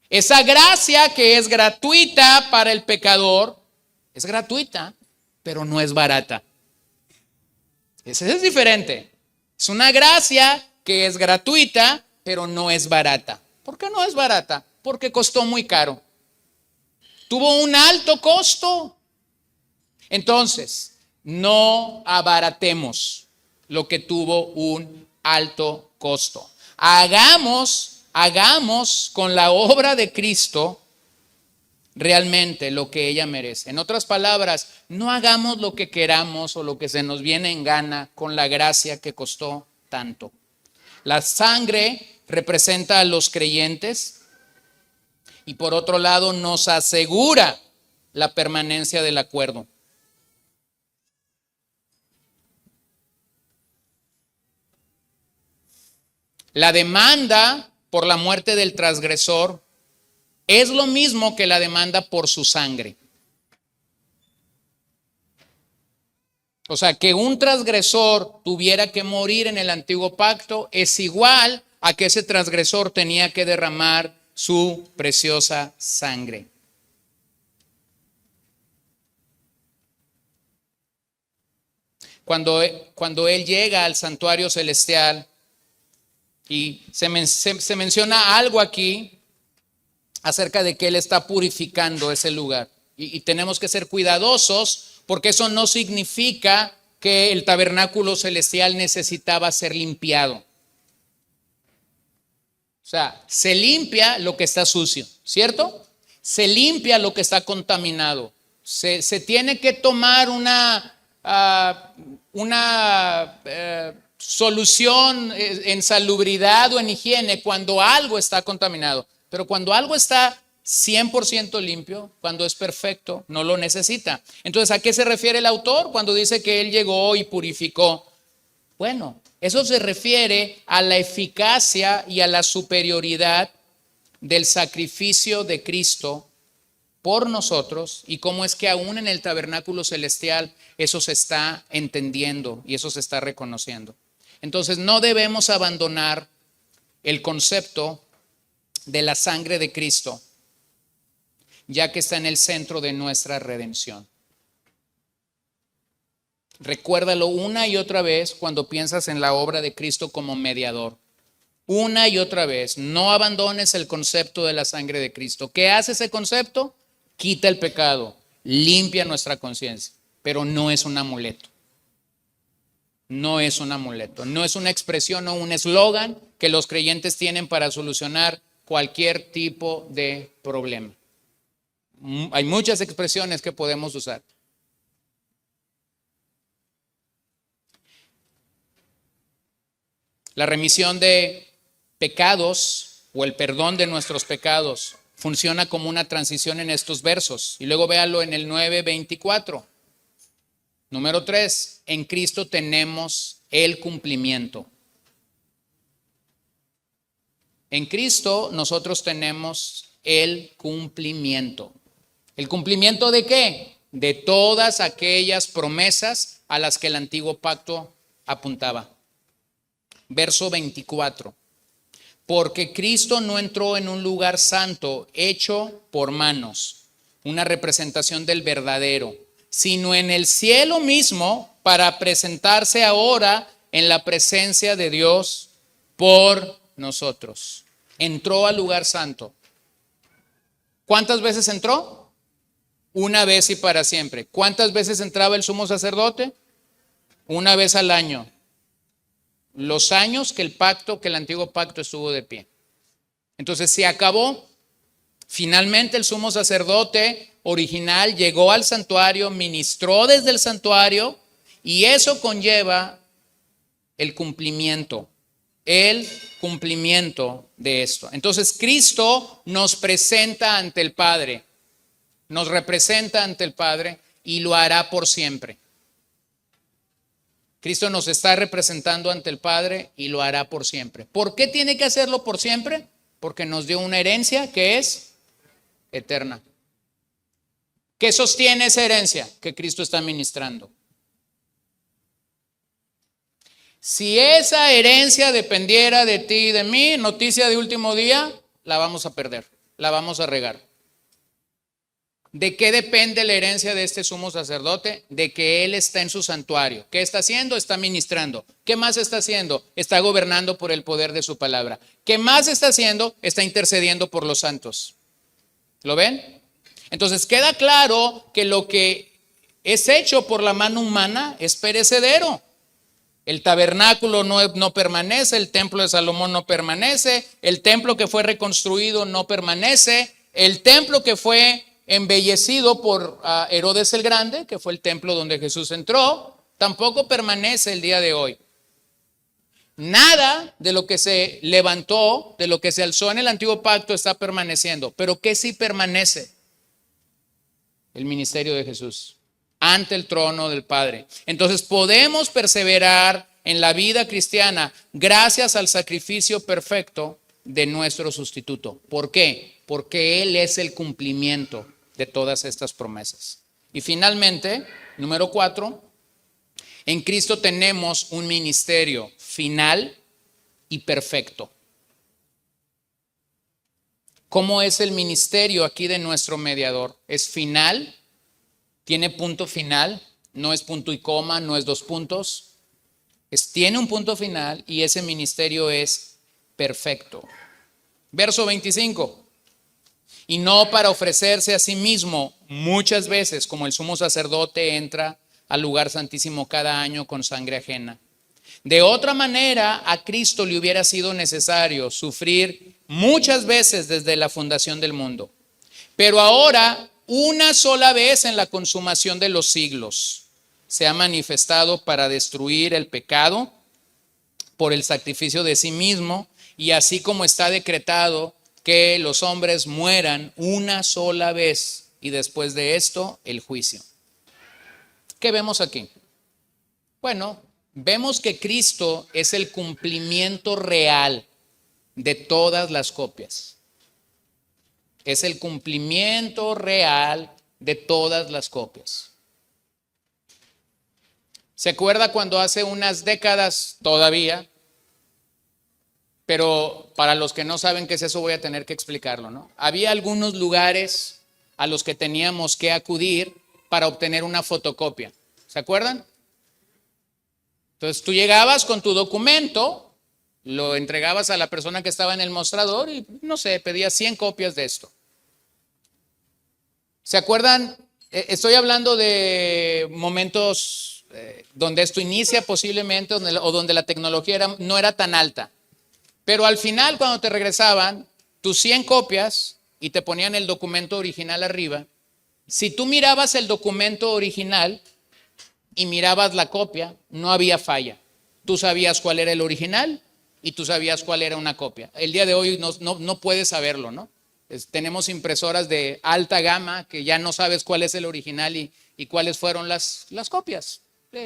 Esa gracia que es gratuita para el pecador, es gratuita, pero no es barata. Eso es diferente. Es una gracia que es gratuita, pero no es barata. ¿Por qué no es barata? Porque costó muy caro. Tuvo un alto costo. Entonces, no abaratemos lo que tuvo un alto costo. Hagamos con la obra de Cristo realmente lo que ella merece. En otras palabras, no hagamos lo que queramos o lo que se nos viene en gana con la gracia que costó tanto. La sangre representa a los creyentes y por otro lado nos asegura la permanencia del acuerdo. La demanda por la muerte del transgresor es lo mismo que la demanda por su sangre. O sea, que un transgresor tuviera que morir en el antiguo pacto es igual a que ese transgresor tenía que derramar su preciosa sangre. Cuando él llega al santuario celestial, y se menciona algo aquí acerca de que Él está purificando ese lugar. Y tenemos que ser cuidadosos porque eso no significa que el tabernáculo celestial necesitaba ser limpiado. O sea, se limpia lo que está sucio, ¿cierto? Se limpia lo que está contaminado. Se tiene que tomar una solución en salubridad o en higiene cuando algo está contaminado. Pero cuando algo está 100% limpio, cuando es perfecto, no lo necesita. Entonces, ¿a qué se refiere el autor cuando dice que Él llegó y purificó? Bueno, eso se refiere a la eficacia y a la superioridad del sacrificio de Cristo por nosotros y cómo es que aún en el tabernáculo celestial eso se está entendiendo y eso se está reconociendo. Entonces no debemos abandonar el concepto de la sangre de Cristo, ya que está en el centro de nuestra redención. Recuérdalo una y otra vez cuando piensas en la obra de Cristo como mediador. Una y otra vez, no abandones el concepto de la sangre de Cristo. ¿Qué hace ese concepto? Quita el pecado, limpia nuestra conciencia, pero no es un amuleto. No es un amuleto, no es una expresión o un eslogan que los creyentes tienen para solucionar cualquier tipo de problema. Hay muchas expresiones que podemos usar. La remisión de pecados o el perdón de nuestros pecados funciona como una transición en estos versos. Y luego véalo en el 9:24. Número 3, en Cristo tenemos el cumplimiento. En Cristo nosotros tenemos el cumplimiento. ¿El cumplimiento de qué? De todas aquellas promesas a las que el antiguo pacto apuntaba. Verso 24. Porque Cristo no entró en un lugar santo hecho por manos, una representación del verdadero, sino en el cielo mismo para presentarse ahora en la presencia de Dios por nosotros. Entró al lugar santo. ¿Cuántas veces entró? Una vez y para siempre. ¿Cuántas veces entraba el sumo sacerdote? Una vez al año. Los años que el antiguo pacto estuvo de pie. Entonces se acabó. Finalmente el sumo sacerdote original llegó al santuario, ministró desde el santuario, y eso conlleva el cumplimiento de esto. Entonces Cristo nos presenta ante el Padre, nos representa ante el Padre y lo hará por siempre. Cristo nos está representando ante el Padre y lo hará por siempre. ¿Por qué tiene que hacerlo por siempre? Porque nos dio una herencia que es eterna. ¿Qué sostiene esa herencia que Cristo está ministrando? Si esa herencia dependiera de ti y de mí, noticia de último día, la vamos a perder, la vamos a regar. ¿De qué depende la herencia de este sumo sacerdote? De que él está en su santuario. ¿Qué está haciendo? Está ministrando. ¿Qué más está haciendo? Está gobernando por el poder de su palabra. ¿Qué más está haciendo? Está intercediendo por los santos. ¿Lo ven? Entonces queda claro que lo que es hecho por la mano humana es perecedero. El tabernáculo no permanece, el templo de Salomón no permanece, el templo que fue reconstruido no permanece, el templo que fue embellecido por Herodes el Grande, que fue el templo donde Jesús entró, tampoco permanece el día de hoy. Nada de lo que se levantó, de lo que se alzó en el antiguo pacto está permaneciendo. Pero ¿qué sí permanece? El ministerio de Jesús ante el trono del Padre. Entonces podemos perseverar en la vida cristiana gracias al sacrificio perfecto de nuestro sustituto. ¿Por qué? Porque Él es el cumplimiento de todas estas promesas. Y finalmente, número 4, en Cristo tenemos un ministerio final y perfecto. ¿Cómo es el ministerio aquí de nuestro mediador? ¿Es final? ¿Tiene punto final? No es punto y coma, no es 2 puntos. Tiene un punto final y ese ministerio es perfecto. Verso 25. Y no para ofrecerse a sí mismo muchas veces, como el sumo sacerdote entra al lugar santísimo cada año con sangre ajena. De otra manera, a Cristo le hubiera sido necesario sufrir muchas veces desde la fundación del mundo. Pero ahora, una sola vez en la consumación de los siglos, se ha manifestado para destruir el pecado por el sacrificio de sí mismo, y así como está decretado que los hombres mueran una sola vez y después de esto el juicio. ¿Qué vemos aquí? Bueno, vemos que Cristo es el cumplimiento real de todas las copias. Es el cumplimiento real de todas las copias. ¿Se acuerda cuando hace unas décadas todavía? Pero para los que no saben qué es eso voy a tener que explicarlo, ¿no? Había algunos lugares a los que teníamos que acudir para obtener una fotocopia. ¿Se acuerdan? Entonces tú llegabas con tu documento, lo entregabas a la persona que estaba en el mostrador y no sé, pedías 100 copias de esto. ¿Se acuerdan? Estoy hablando de momentos donde esto inicia posiblemente o donde la tecnología no era tan alta. Pero al final, cuando te regresaban tus 100 copias y te ponían el documento original arriba, si tú mirabas el documento original y mirabas la copia, no había falla. Tú sabías cuál era el original y tú sabías cuál era una copia. El día de hoy no puedes saberlo, ¿no? Tenemos impresoras de alta gama que ya no sabes cuál es el original y cuáles fueron las copias.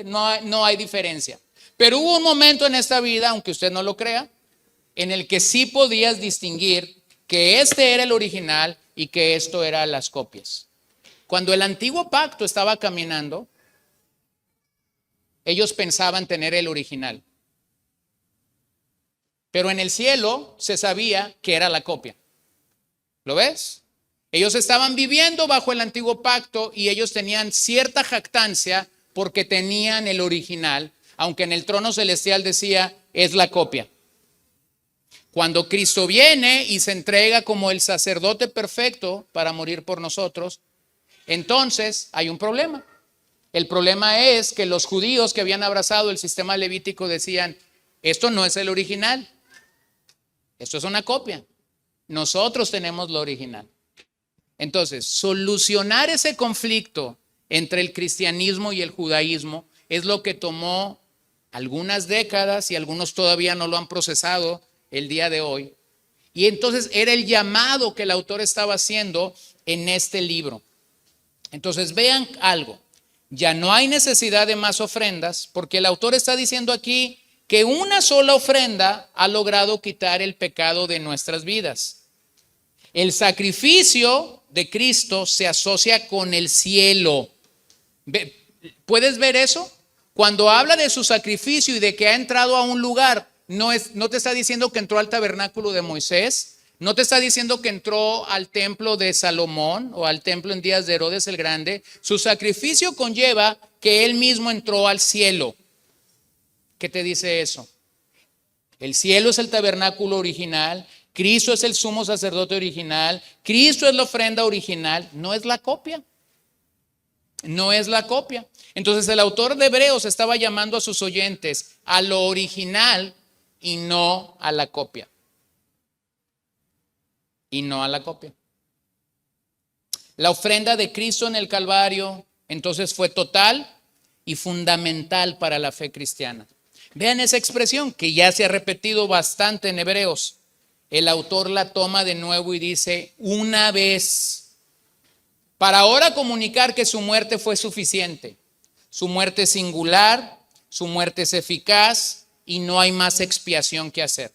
No hay diferencia. Pero hubo un momento en esta vida, aunque usted no lo crea, en el que sí podías distinguir que este era el original y que esto eran las copias. Cuando el antiguo pacto estaba caminando, ellos pensaban tener el original. Pero en el cielo se sabía que era la copia. ¿Lo ves? Ellos estaban viviendo bajo el antiguo pacto y ellos tenían cierta jactancia porque tenían el original, aunque en el trono celestial decía, es la copia. Cuando Cristo viene y se entrega como el sacerdote perfecto para morir por nosotros, entonces hay un problema. El problema es que los judíos que habían abrazado el sistema levítico decían, esto no es el original, esto es una copia. Nosotros tenemos lo original. Entonces, solucionar ese conflicto entre el cristianismo y el judaísmo es lo que tomó algunas décadas y algunos todavía no lo han procesado el día de hoy. Y entonces era el llamado que el autor estaba haciendo en este libro. Entonces vean algo, ya no hay necesidad de más ofrendas porque el autor está diciendo aquí que una sola ofrenda ha logrado quitar el pecado de nuestras vidas. El sacrificio de Cristo se asocia con el cielo. ¿Puedes ver eso? Cuando habla de su sacrificio y de que ha entrado a un lugar, no te está diciendo que entró al tabernáculo de Moisés, no te está diciendo que entró al templo de Salomón o al templo en días de Herodes el Grande. Su sacrificio conlleva que él mismo entró al cielo. ¿Qué te dice eso? El cielo es el tabernáculo original, Cristo es el sumo sacerdote original, Cristo es la ofrenda original, no es la copia. No es la copia. Entonces el autor de Hebreos estaba llamando a sus oyentes a lo original y no a la copia. Y no a la copia. La ofrenda de Cristo en el Calvario entonces fue total y fundamental para la fe cristiana. Vean esa expresión que ya se ha repetido bastante en Hebreos. El autor la toma de nuevo y dice una vez. Para ahora comunicar que su muerte fue suficiente. Su muerte es singular, su muerte es eficaz y no hay más expiación que hacer.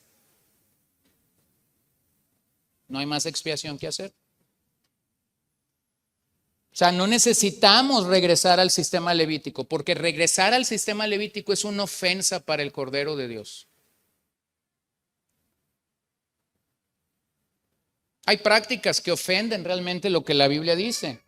No hay más expiación que hacer. O sea, no necesitamos regresar al sistema levítico, porque regresar al sistema levítico es una ofensa para el Cordero de Dios. Hay prácticas que ofenden realmente lo que la Biblia dice.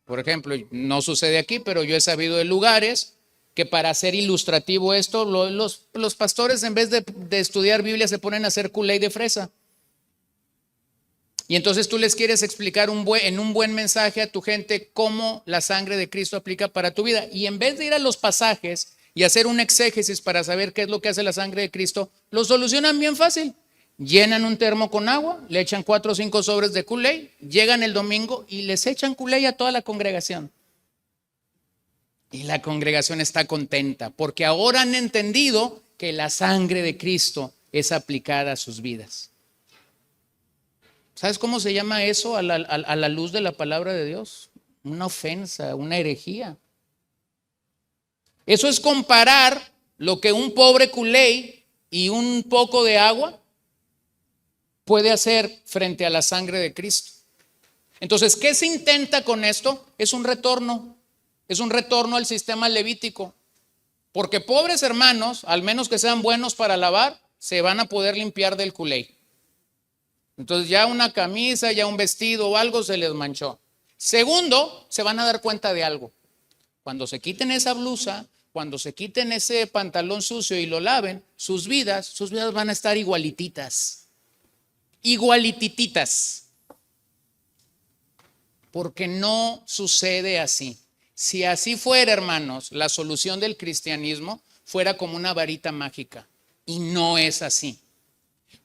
Por ejemplo, no sucede aquí, pero yo he sabido de lugares que para hacer ilustrativo esto, los pastores en vez de estudiar Biblia se ponen a hacer Kool-Aid de fresa. Y entonces tú les quieres explicar en un buen mensaje a tu gente cómo la sangre de Cristo aplica para tu vida. Y en vez de ir a los pasajes y hacer un exégesis para saber qué es lo que hace la sangre de Cristo, lo solucionan bien fácil. Llenan un termo con agua, le echan 4 o 5 sobres de Kool-Aid, llegan el domingo y les echan Kool-Aid a toda la congregación. Y la congregación está contenta porque ahora han entendido que la sangre de Cristo es aplicada a sus vidas. ¿Sabes cómo se llama eso a la luz de la palabra de Dios? Una ofensa, una herejía. Eso es comparar lo que un pobre Kool-Aid y un poco de agua puede hacer frente a la sangre de Cristo. Entonces, ¿qué se intenta con esto? Es un retorno al sistema levítico. Porque pobres hermanos, al menos que sean buenos para lavar, se van a poder limpiar del Kool-Aid. Entonces ya una camisa, ya un vestido o algo se les manchó. Segundo, se van a dar cuenta de algo. Cuando se quiten esa blusa, cuando se quiten ese pantalón sucio y lo laven, sus vidas van a estar igualititas. Igualitititas. Porque no sucede así. Si así fuera, hermanos, la solución del cristianismo fuera como una varita mágica. Y no es así.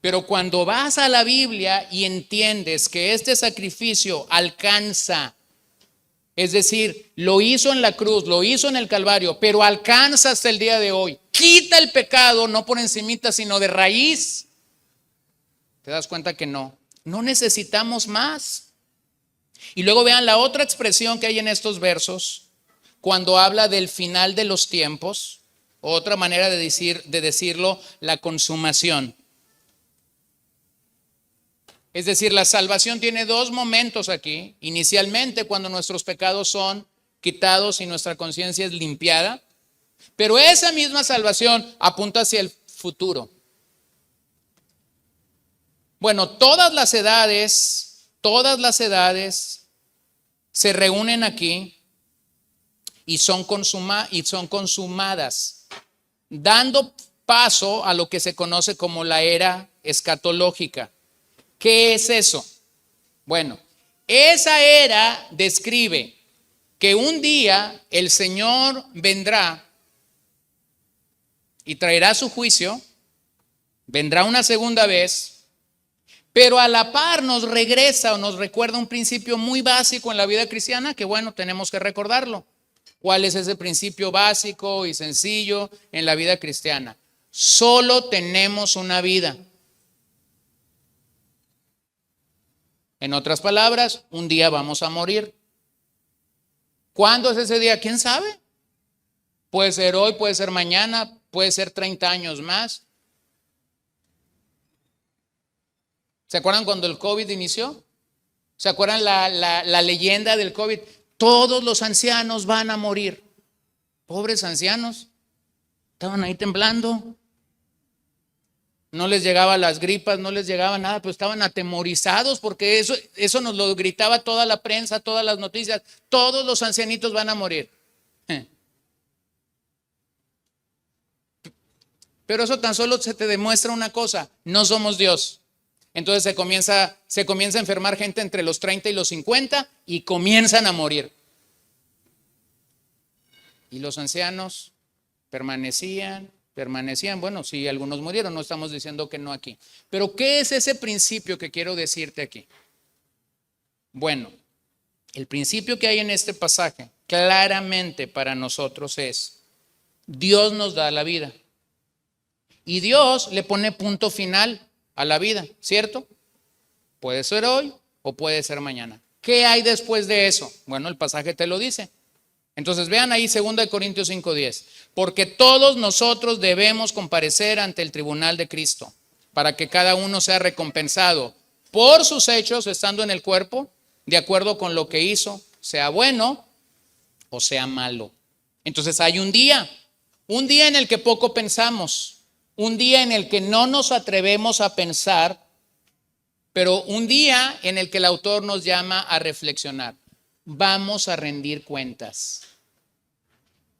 Pero cuando vas a la Biblia y entiendes que este sacrificio alcanza, es decir, lo hizo en la cruz, lo hizo en el Calvario, pero alcanza hasta el día de hoy, quita el pecado, no por encimita, sino de raíz, te das cuenta que no necesitamos más. Y luego vean la otra expresión que hay en estos versos, cuando habla del final de los tiempos, otra manera de decirlo, la consumación. Es decir, la salvación tiene 2 momentos aquí. Inicialmente, cuando nuestros pecados son quitados y nuestra conciencia es limpiada. Pero esa misma salvación apunta hacia el futuro. Bueno, todas las edades se reúnen aquí y son consumadas, dando paso a lo que se conoce como la era escatológica. ¿Qué es eso? Bueno, esa era describe que un día el Señor vendrá y traerá su juicio, vendrá una segunda vez, Pero a la par nos regresa o nos recuerda un principio muy básico en la vida cristiana que bueno, tenemos que recordarlo. ¿Cuál es ese principio básico y sencillo en la vida cristiana? Solo tenemos una vida. En otras palabras, un día vamos a morir. ¿Cuándo es ese día? ¿Quién sabe? Puede ser hoy, puede ser mañana, puede ser 30 años más. ¿Se acuerdan cuando el COVID inició? ¿Se acuerdan la leyenda del COVID? Todos los ancianos van a morir. Pobres ancianos, estaban ahí temblando. No les llegaban las gripas, no les llegaba nada, pero estaban atemorizados porque eso nos lo gritaba toda la prensa, todas las noticias. Todos los ancianitos van a morir. Pero eso tan solo se te demuestra una cosa: no somos Dios. Entonces se comienza a enfermar gente entre los 30 y los 50 y comienzan a morir. Y los ancianos permanecían. Bueno, sí, algunos murieron, no estamos diciendo que no aquí. Pero ¿qué es ese principio que quiero decirte aquí? Bueno, el principio que hay en este pasaje claramente para nosotros es: Dios nos da la vida. Y Dios le pone punto final a la vida, ¿cierto? Puede ser hoy o puede ser mañana. ¿Qué hay después de eso? Bueno, el pasaje te lo dice. Entonces vean ahí 2 Corintios 5:10. Porque todos nosotros debemos comparecer ante el tribunal de Cristo, para que cada uno sea recompensado por sus hechos estando en el cuerpo, de acuerdo con lo que hizo, sea bueno o sea malo. Entonces hay un día en el que poco pensamos, un día en el que no nos atrevemos a pensar, pero un día en el que el autor nos llama a reflexionar. Vamos a rendir cuentas.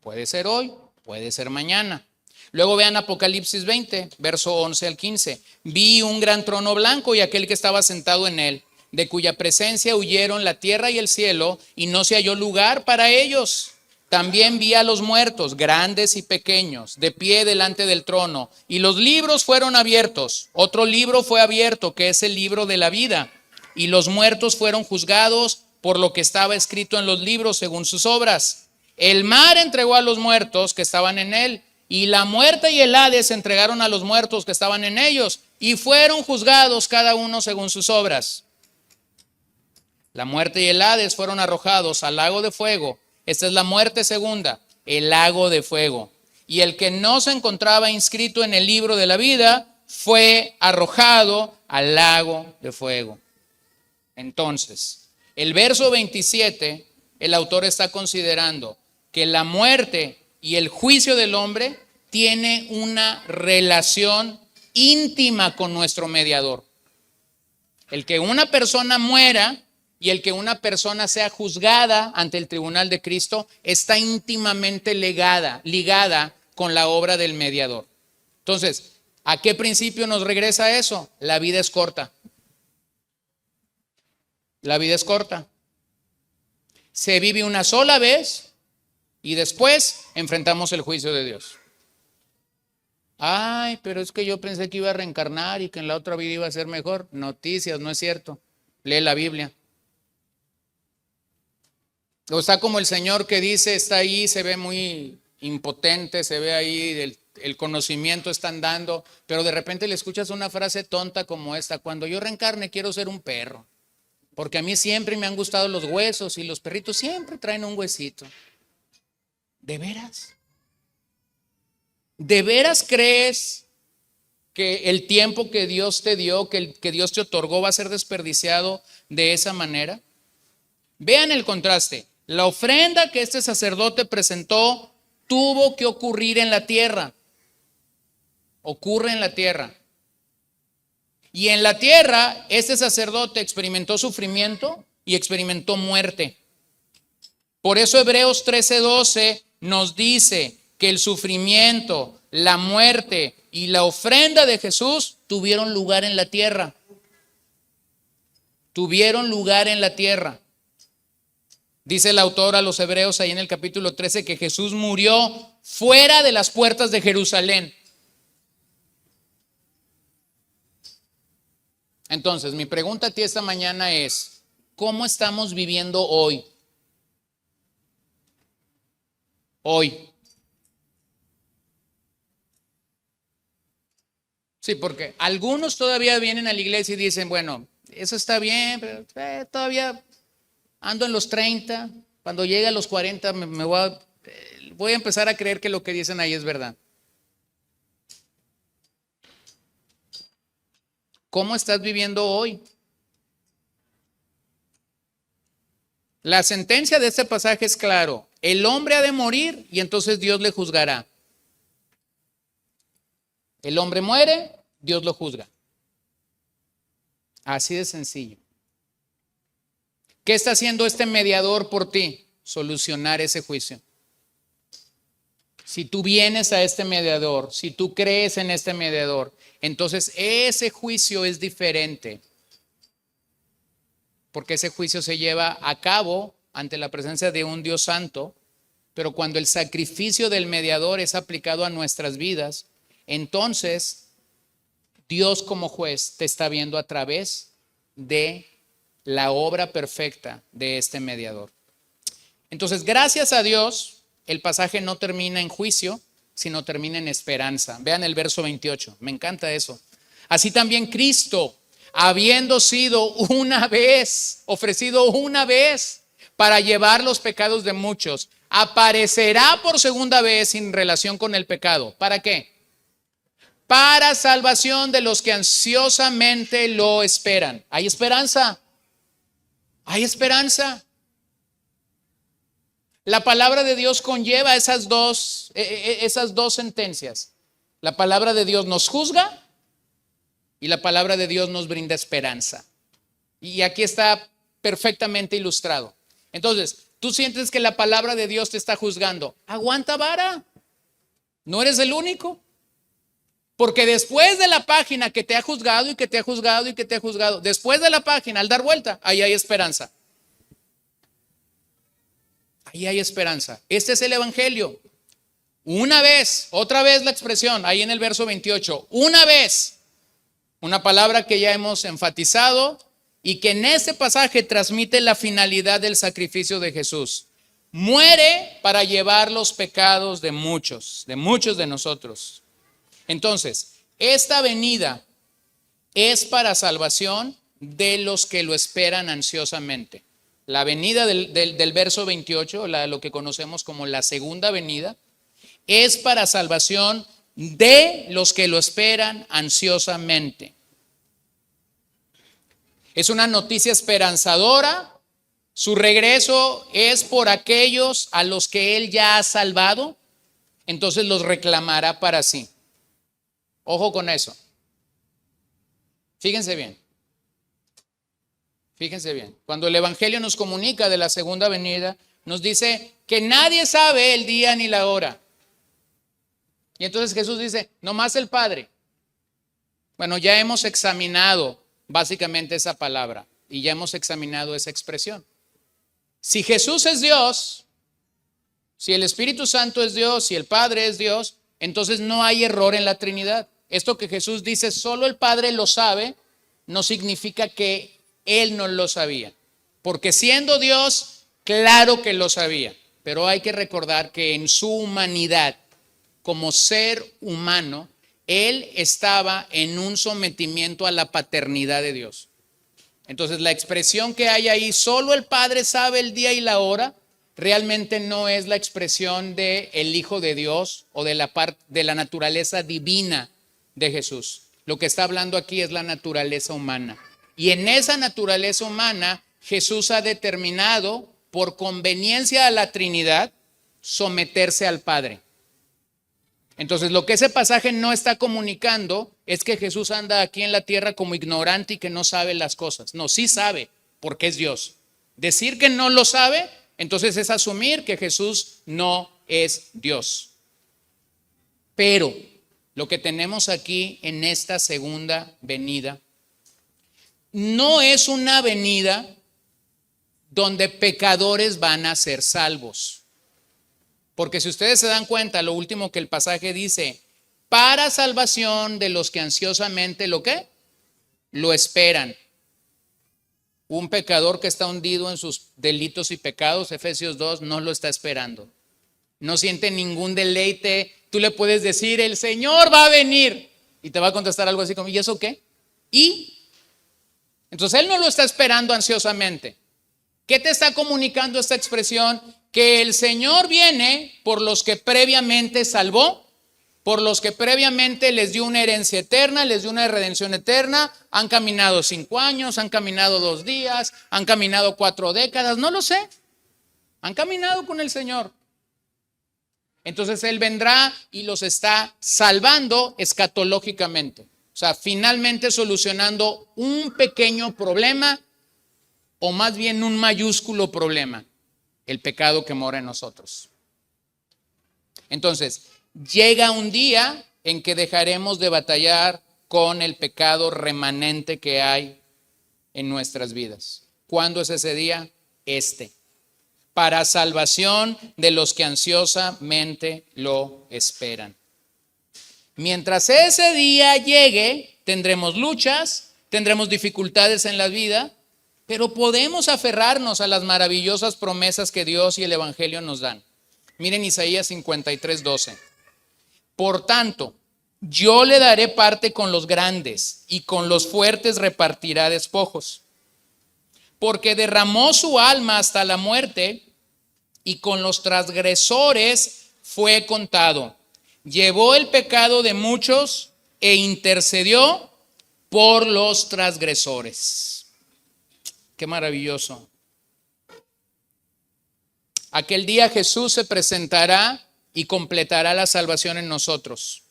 Puede ser hoy, puede ser mañana. Luego vean Apocalipsis 20, verso 11 al 15. Vi un gran trono blanco y aquel que estaba sentado en él, de cuya presencia huyeron la tierra y el cielo, y no se halló lugar para ellos. También vi a los muertos, grandes y pequeños, de pie delante del trono, y los libros fueron abiertos. Otro libro fue abierto, que es el libro de la vida, y los muertos fueron juzgados por lo que estaba escrito en los libros según sus obras. El mar entregó a los muertos que estaban en él, y la muerte y el Hades entregaron a los muertos que estaban en ellos, y fueron juzgados cada uno según sus obras. La muerte y el Hades fueron arrojados al lago de fuego. Esta es la muerte segunda, el lago de fuego. Y el que no se encontraba inscrito en el libro de la vida fue arrojado al lago de fuego. Entonces, el verso 27, el autor está considerando que la muerte y el juicio del hombre tiene una relación íntima con nuestro mediador. El que una persona muera y el que una persona sea juzgada ante el tribunal de Cristo está íntimamente ligada con la obra del mediador. Entonces, ¿a qué principio nos regresa eso? La vida es corta. La vida es corta. Se vive una sola vez y después enfrentamos el juicio de Dios. Ay, pero es que yo pensé que iba a reencarnar y que en la otra vida iba a ser mejor. Noticias, no es cierto. Lee la Biblia. O está como el señor que dice, está ahí, se ve muy impotente, se ve ahí, el conocimiento está andando, pero de repente le escuchas una frase tonta como esta: cuando yo reencarne quiero ser un perro, porque a mí siempre me han gustado los huesos y los perritos siempre traen un huesito. ¿De veras? ¿De veras crees que el tiempo que Dios te dio, que Dios te otorgó, va a ser desperdiciado de esa manera? Vean el contraste. La ofrenda que este sacerdote presentó tuvo que ocurrir en la tierra. Ocurre en la tierra. Y en la tierra, este sacerdote experimentó sufrimiento y experimentó muerte. Por eso Hebreos 13:12 nos dice que el sufrimiento, la muerte y la ofrenda de Jesús tuvieron lugar en la tierra. Tuvieron lugar en la tierra. Dice el autor a los Hebreos ahí en el capítulo 13 que Jesús murió fuera de las puertas de Jerusalén. Entonces, mi pregunta a ti esta mañana es, ¿cómo estamos viviendo hoy? Hoy. Sí, porque algunos todavía vienen a la iglesia y dicen, bueno, eso está bien, pero todavía ando en los 30. Cuando llegue a los 40 voy a empezar a creer que lo que dicen ahí es verdad. ¿Cómo estás viviendo hoy? La sentencia de este pasaje es claro. El hombre ha de morir y entonces Dios le juzgará. El hombre muere, Dios lo juzga. Así de sencillo. ¿Qué está haciendo este mediador por ti? Solucionar ese juicio. Si tú vienes a este mediador, si tú crees en este mediador, entonces ese juicio es diferente. Porque ese juicio se lleva a cabo ante la presencia de un Dios santo, pero cuando el sacrificio del mediador es aplicado a nuestras vidas, entonces Dios como juez te está viendo a través de la obra perfecta de este mediador. Entonces, gracias a Dios, el pasaje no termina en juicio, sino termina en esperanza. Vean el verso 28, me encanta eso. Así también Cristo, habiendo sido una vez, ofrecido una vez para llevar los pecados de muchos, aparecerá por segunda vez en relación con el pecado. ¿Para qué? Para salvación de los que ansiosamente lo esperan. Hay esperanza. Hay esperanza. La palabra de Dios conlleva esas dos sentencias. La palabra de Dios nos juzga y la palabra de Dios nos brinda esperanza. Y aquí está perfectamente ilustrado. Entonces, tú sientes que la palabra de Dios te está juzgando. Aguanta vara. No eres el único. Porque después de la página que te ha juzgado y que te ha juzgado y que te ha juzgado, después de la página, al dar vuelta, ahí hay esperanza. Ahí hay esperanza. Este es el evangelio. Una vez, otra vez la expresión, ahí en el verso 28, una vez, una palabra que ya hemos enfatizado y que en este pasaje transmite la finalidad del sacrificio de Jesús. Muere para llevar los pecados de muchos de nosotros. Entonces, esta venida es para salvación de los que lo esperan ansiosamente. La venida del verso 28, lo que conocemos como la segunda venida, es para salvación de los que lo esperan ansiosamente. Es una noticia esperanzadora. Su regreso es por aquellos a los que Él ya ha salvado, entonces los reclamará para sí. Ojo con eso. Fíjense bien. Fíjense bien. Cuando el Evangelio nos comunica de la segunda venida, nos dice que nadie sabe el día ni la hora. Y entonces Jesús dice, nomás el Padre. Bueno, ya hemos examinado básicamente esa palabra y ya hemos examinado esa expresión. Si Jesús es Dios, si el Espíritu Santo es Dios, si el Padre es Dios, entonces no hay error en la Trinidad. Esto que Jesús dice, solo el Padre lo sabe, no significa que Él no lo sabía. Porque siendo Dios, claro que lo sabía. Pero hay que recordar que en su humanidad, como ser humano, Él estaba en un sometimiento a la paternidad de Dios. Entonces la expresión que hay ahí, solo el Padre sabe el día y la hora, realmente no es la expresión de el Hijo de Dios o de la naturaleza divina de Jesús. Lo que está hablando aquí es la naturaleza humana. Y en esa naturaleza humana, Jesús ha determinado, por conveniencia a la Trinidad, someterse al Padre. Entonces, lo que ese pasaje no está comunicando es que Jesús anda aquí en la tierra como ignorante y que no sabe las cosas. No, sí sabe, porque es Dios. Decir que no lo sabe, entonces es asumir que Jesús no es Dios. Pero lo que tenemos aquí en esta segunda venida no es una venida donde pecadores van a ser salvos. Porque si ustedes se dan cuenta, lo último que el pasaje dice, para salvación de los que ansiosamente, ¿lo qué? lo esperan. Un pecador que está hundido en sus delitos y pecados, Efesios 2, no lo está esperando. No siente ningún deleite. Tú le puedes decir, el Señor va a venir. Y te va a contestar algo así como, ¿y eso qué? ¿Y? Entonces Él no lo está esperando ansiosamente. ¿Qué te está comunicando esta expresión? Que el Señor viene por los que previamente salvó, por los que previamente les dio una herencia eterna, les dio una redención eterna. Han caminado 5 años, han caminado 2 días, han caminado 4 décadas, no lo sé. Han caminado con el Señor. Entonces Él vendrá y los está salvando escatológicamente. O sea, finalmente solucionando un pequeño problema, o más bien un mayúsculo problema, el pecado que mora en nosotros. Entonces, llega un día en que dejaremos de batallar con el pecado remanente que hay en nuestras vidas. ¿Cuándo es ese día? Para salvación de los que ansiosamente lo esperan. Mientras ese día llegue, tendremos luchas, tendremos dificultades en la vida, pero podemos aferrarnos a las maravillosas promesas que Dios y el Evangelio nos dan. Miren Isaías 53:12. Por tanto, yo le daré parte con los grandes y con los fuertes repartirá despojos. Porque derramó su alma hasta la muerte y con los transgresores fue contado. Llevó el pecado de muchos e intercedió por los transgresores. Qué maravilloso. Aquel día Jesús se presentará y completará la salvación en nosotros.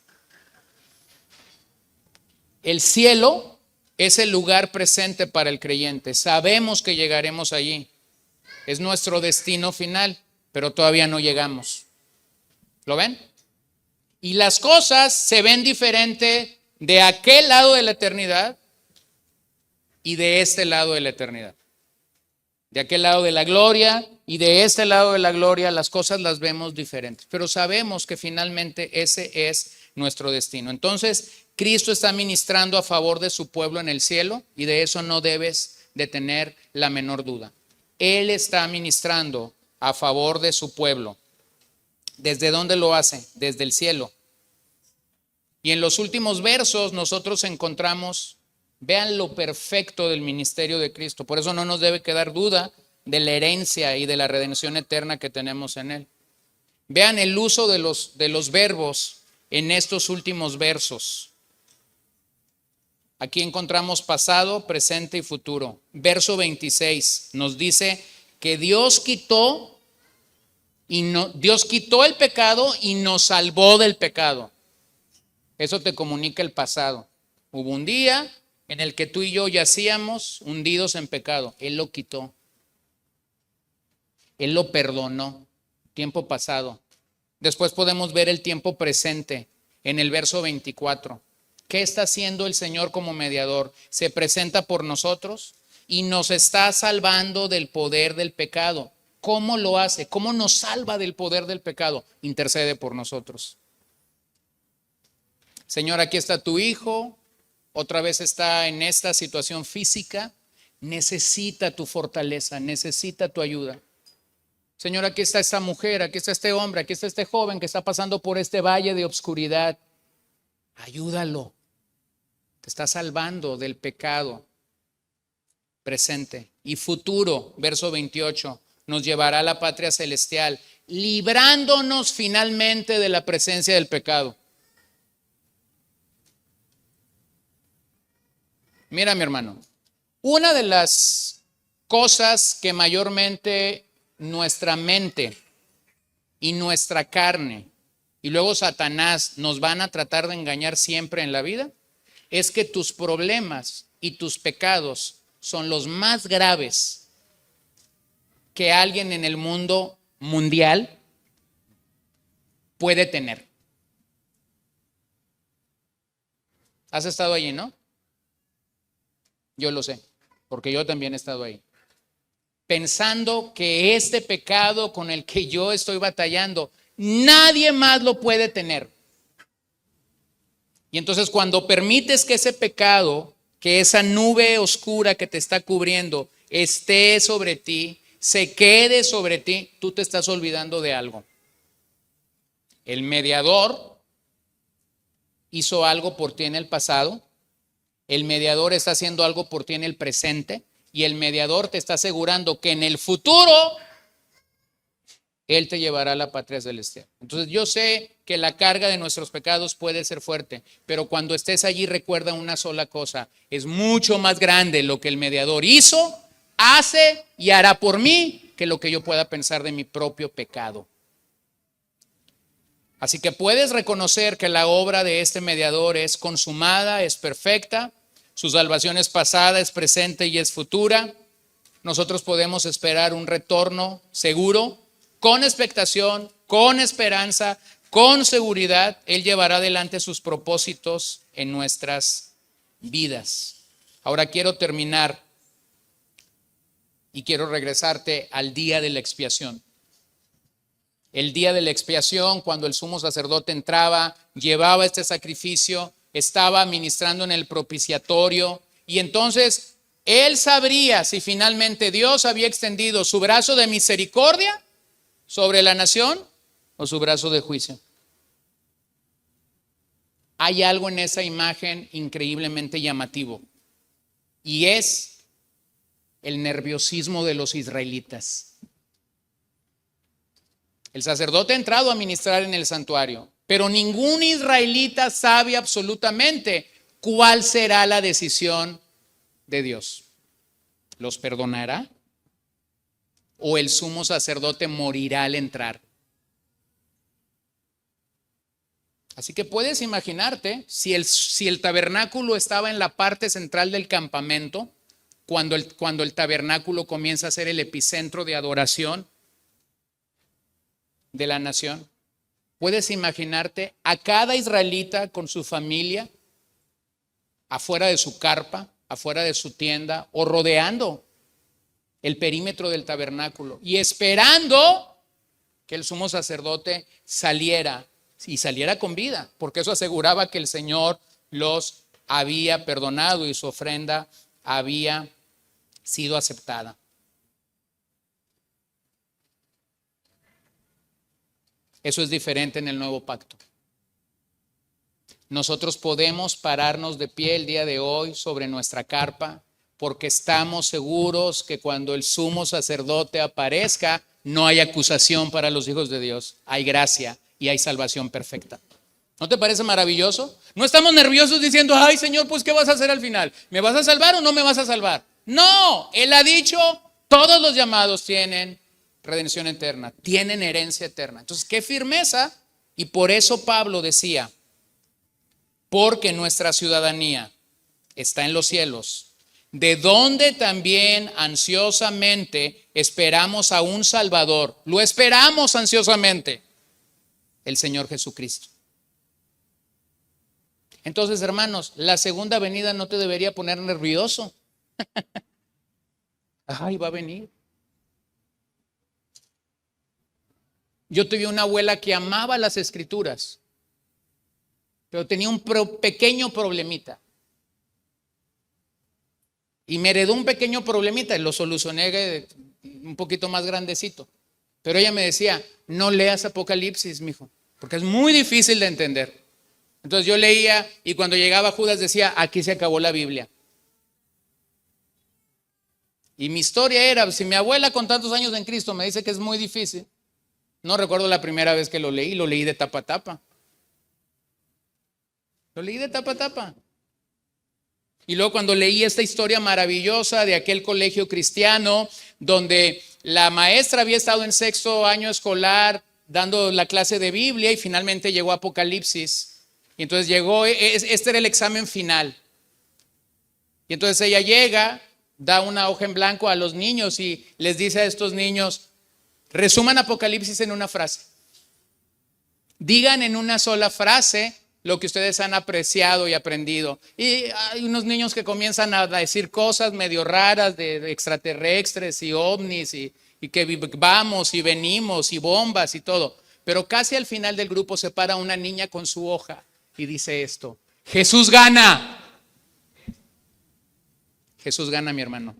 El cielo es el lugar presente para el creyente. Sabemos que llegaremos allí. Es nuestro destino final, pero todavía no llegamos. ¿Lo ven? Y las cosas se ven diferente de aquel lado de la eternidad y de este lado de la eternidad. De aquel lado de la gloria y de este lado de la gloria, las cosas las vemos diferentes. Pero sabemos que finalmente ese es nuestro destino. Entonces, Cristo está ministrando a favor de su pueblo en el cielo y de eso no debes de tener la menor duda. Él está ministrando a favor de su pueblo. ¿Desde dónde lo hace? Desde el cielo. Y en los últimos versos nosotros encontramos, vean lo perfecto del ministerio de Cristo. Por eso no nos debe quedar duda de la herencia y de la redención eterna que tenemos en Él. Vean el uso de los verbos en estos últimos versos. Aquí encontramos pasado, presente y futuro. Verso 26 nos dice que Dios quitó el pecado y nos salvó del pecado. Eso te comunica el pasado. Hubo un día en el que tú y yo yacíamos hundidos en pecado. Él lo quitó. Él lo perdonó. Tiempo pasado. Después podemos ver el tiempo presente en el verso 24. ¿Qué está haciendo el Señor como mediador? Se presenta por nosotros y nos está salvando del poder del pecado. ¿Cómo lo hace? ¿Cómo nos salva del poder del pecado? Intercede por nosotros. Señor, aquí está tu hijo, otra vez está en esta situación física, necesita tu fortaleza, necesita tu ayuda. Señor, aquí está esta mujer, aquí está este hombre, aquí está este joven que está pasando por este valle de obscuridad. Ayúdalo, te está salvando del pecado presente y futuro. Verso 28, nos llevará a la patria celestial, librándonos finalmente de la presencia del pecado. Mira, mi hermano, una de las cosas que mayormente nuestra mente y nuestra carne y luego Satanás nos van a tratar de engañar siempre en la vida es que tus problemas y tus pecados son los más graves que alguien en el mundo mundial puede tener. ¿Has estado allí, no? Yo lo sé, porque yo también he estado ahí. Pensando que este pecado con el que yo estoy batallando, nadie más lo puede tener. Y entonces cuando permites que ese pecado que esa nube oscura que te está cubriendo esté sobre ti, se quede sobre ti, tú te estás olvidando de algo. El mediador hizo algo por ti en el pasado, el mediador está haciendo algo por ti en el presente y el mediador te está asegurando que en el futuro Él te llevará a la patria celestial. Entonces yo sé que la carga de nuestros pecados puede ser fuerte, pero cuando estés allí recuerda una sola cosa: es mucho más grande lo que el mediador hizo, hace y hará por mí que lo que yo pueda pensar de mi propio pecado. Así que puedes reconocer que la obra de este mediador es consumada, es perfecta, su salvación es pasada, es presente y es futura. Nosotros podemos esperar un retorno seguro, con expectación, con esperanza, con seguridad. Él llevará adelante sus propósitos en nuestras vidas. Ahora quiero terminar y quiero regresarte al día de la expiación. El día de la expiación, cuando el sumo sacerdote entraba, llevaba este sacrificio, estaba ministrando en el propiciatorio y entonces él sabría si finalmente Dios había extendido su brazo de misericordia sobre la nación o su brazo de juicio. Hay algo en esa imagen increíblemente llamativo y es el nerviosismo de los israelitas. El sacerdote ha entrado a ministrar en el santuario, pero ningún israelita sabe absolutamente cuál será la decisión de Dios. ¿Los perdonará? ¿O el sumo sacerdote morirá al entrar? Así que puedes imaginarte, si el tabernáculo estaba en la parte central del campamento, cuando el tabernáculo comienza a ser el epicentro de adoración de la nación, puedes imaginarte a cada israelita con su familia, afuera de su carpa, afuera de su tienda o rodeando el perímetro del tabernáculo y esperando que el sumo sacerdote saliera y saliera con vida, porque eso aseguraba que el Señor los había perdonado y su ofrenda había sido aceptada. Eso es diferente en el nuevo pacto. Nosotros podemos pararnos de pie el día de hoy sobre nuestra carpa porque estamos seguros que cuando el sumo sacerdote aparezca no hay acusación para los hijos de Dios, hay gracia y hay salvación perfecta. ¿No te parece maravilloso? No estamos nerviosos diciendo, ay Señor, pues ¿qué vas a hacer al final? ¿Me vas a salvar o no me vas a salvar? No, Él ha dicho, todos los llamados tienen redención eterna, tienen herencia eterna. Entonces, qué firmeza. Y por eso Pablo decía, porque nuestra ciudadanía está en los cielos, de donde también ansiosamente esperamos a un Salvador. Lo esperamos ansiosamente, el Señor Jesucristo. Entonces, hermanos, la segunda venida no te debería poner nervioso. Ay, va a venir. Yo tuve una abuela que amaba las escrituras, pero tenía un pequeño problemita. Y me heredó un pequeño problemita y lo solucioné un poquito más grandecito. Pero ella me decía, no leas Apocalipsis, mijo, porque es muy difícil de entender. Entonces yo leía y cuando llegaba Judas decía, aquí se acabó la Biblia. Y mi historia era, si mi abuela con tantos años en Cristo me dice que es muy difícil, no recuerdo la primera vez que lo leí de tapa a tapa. Lo leí de tapa a tapa. Y luego cuando leí esta historia maravillosa de aquel colegio cristiano donde la maestra había estado en 6º año escolar dando la clase de Biblia y finalmente llegó a Apocalipsis. Y entonces llegó, este era el examen final. Y entonces ella llega, da una hoja en blanco a los niños y les dice a estos niños, resuman Apocalipsis en una frase. Digan en una sola frase lo que ustedes han apreciado y aprendido. Y hay unos niños que comienzan a decir cosas medio raras de extraterrestres y ovnis y que vamos y venimos y bombas y todo. Pero casi al final del grupo se para una niña con su hoja y dice esto: Jesús gana. Jesús gana, mi hermano.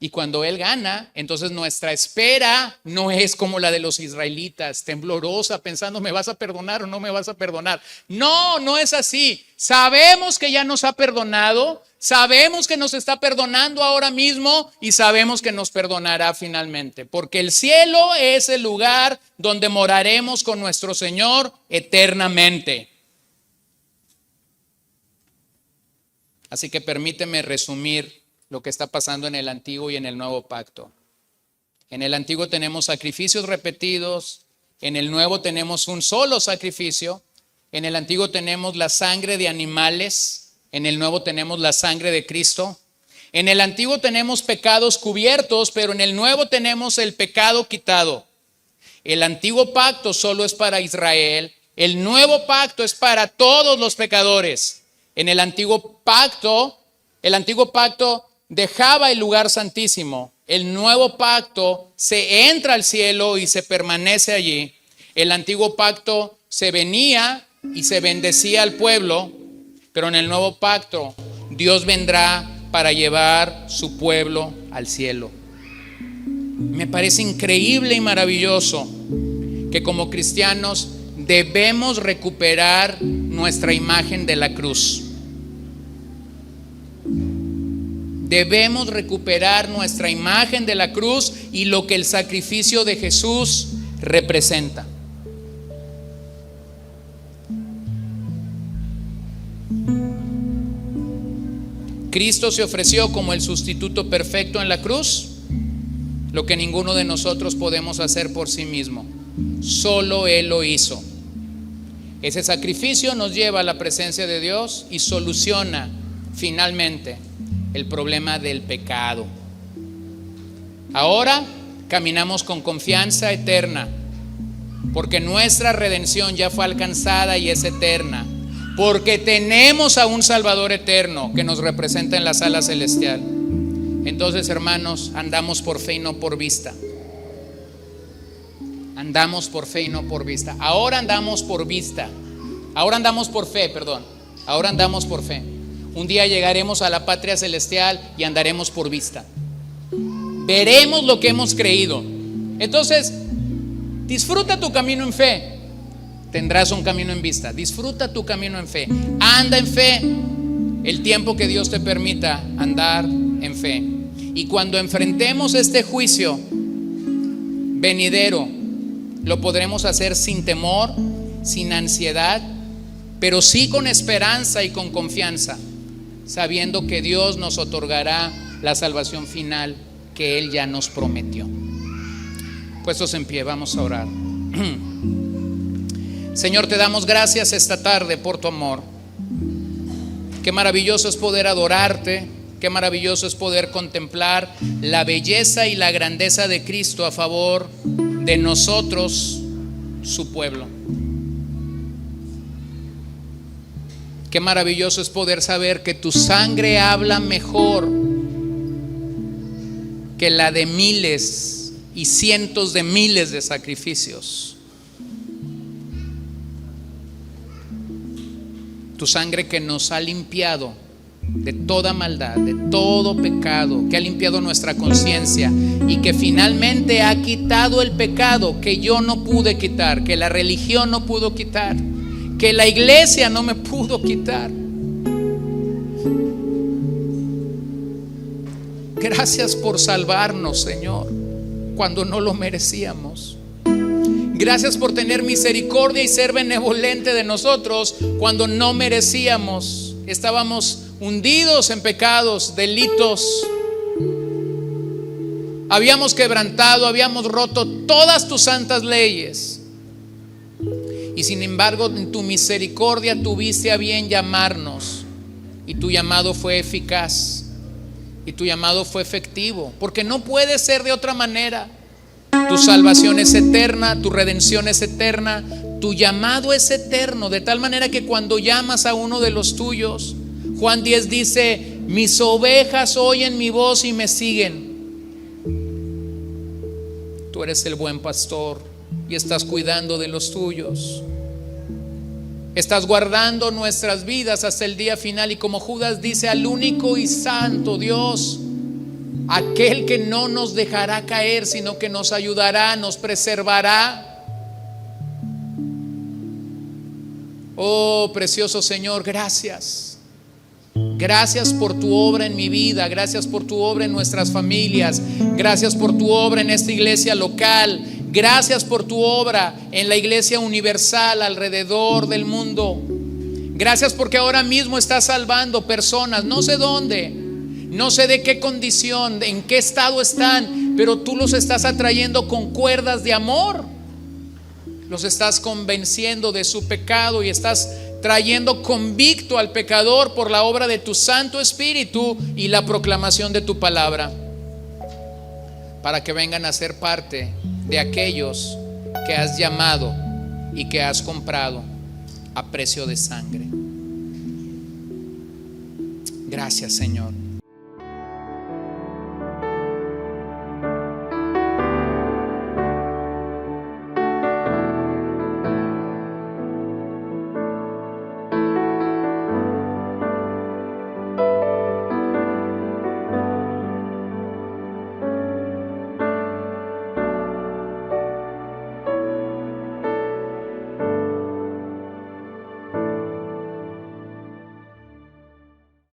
Y cuando Él gana, entonces nuestra espera no es como la de los israelitas, temblorosa, pensando, ¿me vas a perdonar o no me vas a perdonar? No, no es así. Sabemos que ya nos ha perdonado, sabemos que nos está perdonando ahora mismo y sabemos que nos perdonará finalmente. Porque el cielo es el lugar donde moraremos con nuestro Señor eternamente. Así que permíteme resumir lo que está pasando en el Antiguo y en el Nuevo Pacto. En el Antiguo tenemos sacrificios repetidos, en el Nuevo tenemos un solo sacrificio, en el Antiguo tenemos la sangre de animales, en el Nuevo tenemos la sangre de Cristo. En el Antiguo tenemos pecados cubiertos, pero en el Nuevo tenemos el pecado quitado. El Antiguo Pacto solo es para Israel, el Nuevo Pacto es para todos los pecadores. En el Antiguo Pacto dejaba el lugar santísimo. El Nuevo Pacto se entra al cielo y se permanece allí. El Antiguo Pacto se venía y se bendecía al pueblo, pero en el Nuevo Pacto Dios vendrá para llevar su pueblo al cielo. Me parece increíble y maravilloso que como cristianos debemos recuperar nuestra imagen de la cruz. Debemos recuperar nuestra imagen de la cruz y lo que el sacrificio de Jesús representa. Cristo se ofreció como el sustituto perfecto en la cruz, lo que ninguno de nosotros podemos hacer por sí mismo. Solo Él lo hizo. Ese sacrificio nos lleva a la presencia de Dios y soluciona finalmente el problema del pecado. Ahora caminamos con confianza eterna, porque nuestra redención ya fue alcanzada y es eterna, porque tenemos a un Salvador eterno que nos representa en la sala celestial. Entonces, hermanos, andamos por fe y no por vista. Andamos por fe y no por vista. Ahora andamos por vista. Ahora andamos por fe, perdón. Ahora andamos por fe. Un día llegaremos a la patria celestial y andaremos por vista. Veremos lo que hemos creído. Entonces, disfruta tu camino en fe. Tendrás un camino en vista. Disfruta tu camino en fe. Anda en fe el tiempo que Dios te permita andar en fe. Y cuando enfrentemos este juicio venidero, lo podremos hacer sin temor, sin ansiedad, pero sí con esperanza y con confianza, sabiendo que Dios nos otorgará la salvación final que Él ya nos prometió. Puestos en pie, vamos a orar. Señor, te damos gracias esta tarde por tu amor. Qué maravilloso es poder adorarte, qué maravilloso es poder contemplar la belleza y la grandeza de Cristo a favor de nosotros, su pueblo. Qué maravilloso es poder saber que tu sangre habla mejor que la de miles y cientos de miles de sacrificios. Tu sangre que nos ha limpiado de toda maldad, de todo pecado, que ha limpiado nuestra conciencia y que finalmente ha quitado el pecado que yo no pude quitar, que la religión no pudo quitar, que la iglesia no me pudo quitar. Gracias por salvarnos, Señor, cuando no lo merecíamos. Gracias por tener misericordia y ser benevolente de nosotros cuando no merecíamos. Estábamos hundidos en pecados, delitos. Habíamos quebrantado, habíamos roto todas tus santas leyes. Y sin embargo, en tu misericordia tuviste a bien llamarnos. Y tu llamado fue eficaz. Y tu llamado fue efectivo. Porque no puede ser de otra manera. Tu salvación es eterna, tu redención es eterna, tu llamado es eterno. De tal manera que cuando llamas a uno de los tuyos, Juan 10 dice: mis ovejas oyen mi voz y me siguen. Tú eres el buen pastor y estás cuidando de los tuyos. Estás guardando nuestras vidas hasta el día final. Y como Judas dice, al único y santo Dios, aquel que no nos dejará caer, sino que nos ayudará, nos preservará. Oh, precioso Señor, gracias. Gracias por tu obra en mi vida. Gracias por tu obra en nuestras familias. Gracias por tu obra en esta iglesia local. Gracias por tu obra en la iglesia universal alrededor del mundo. Gracias porque ahora mismo estás salvando personas, no sé dónde, no sé de qué condición, en qué estado están, pero tú los estás atrayendo con cuerdas de amor. Los estás convenciendo de su pecado y estás trayendo convicto al pecador por la obra de tu Santo Espíritu y la proclamación de tu palabra, para que vengan a ser parte de aquellos que has llamado y que has comprado a precio de sangre. Gracias, Señor.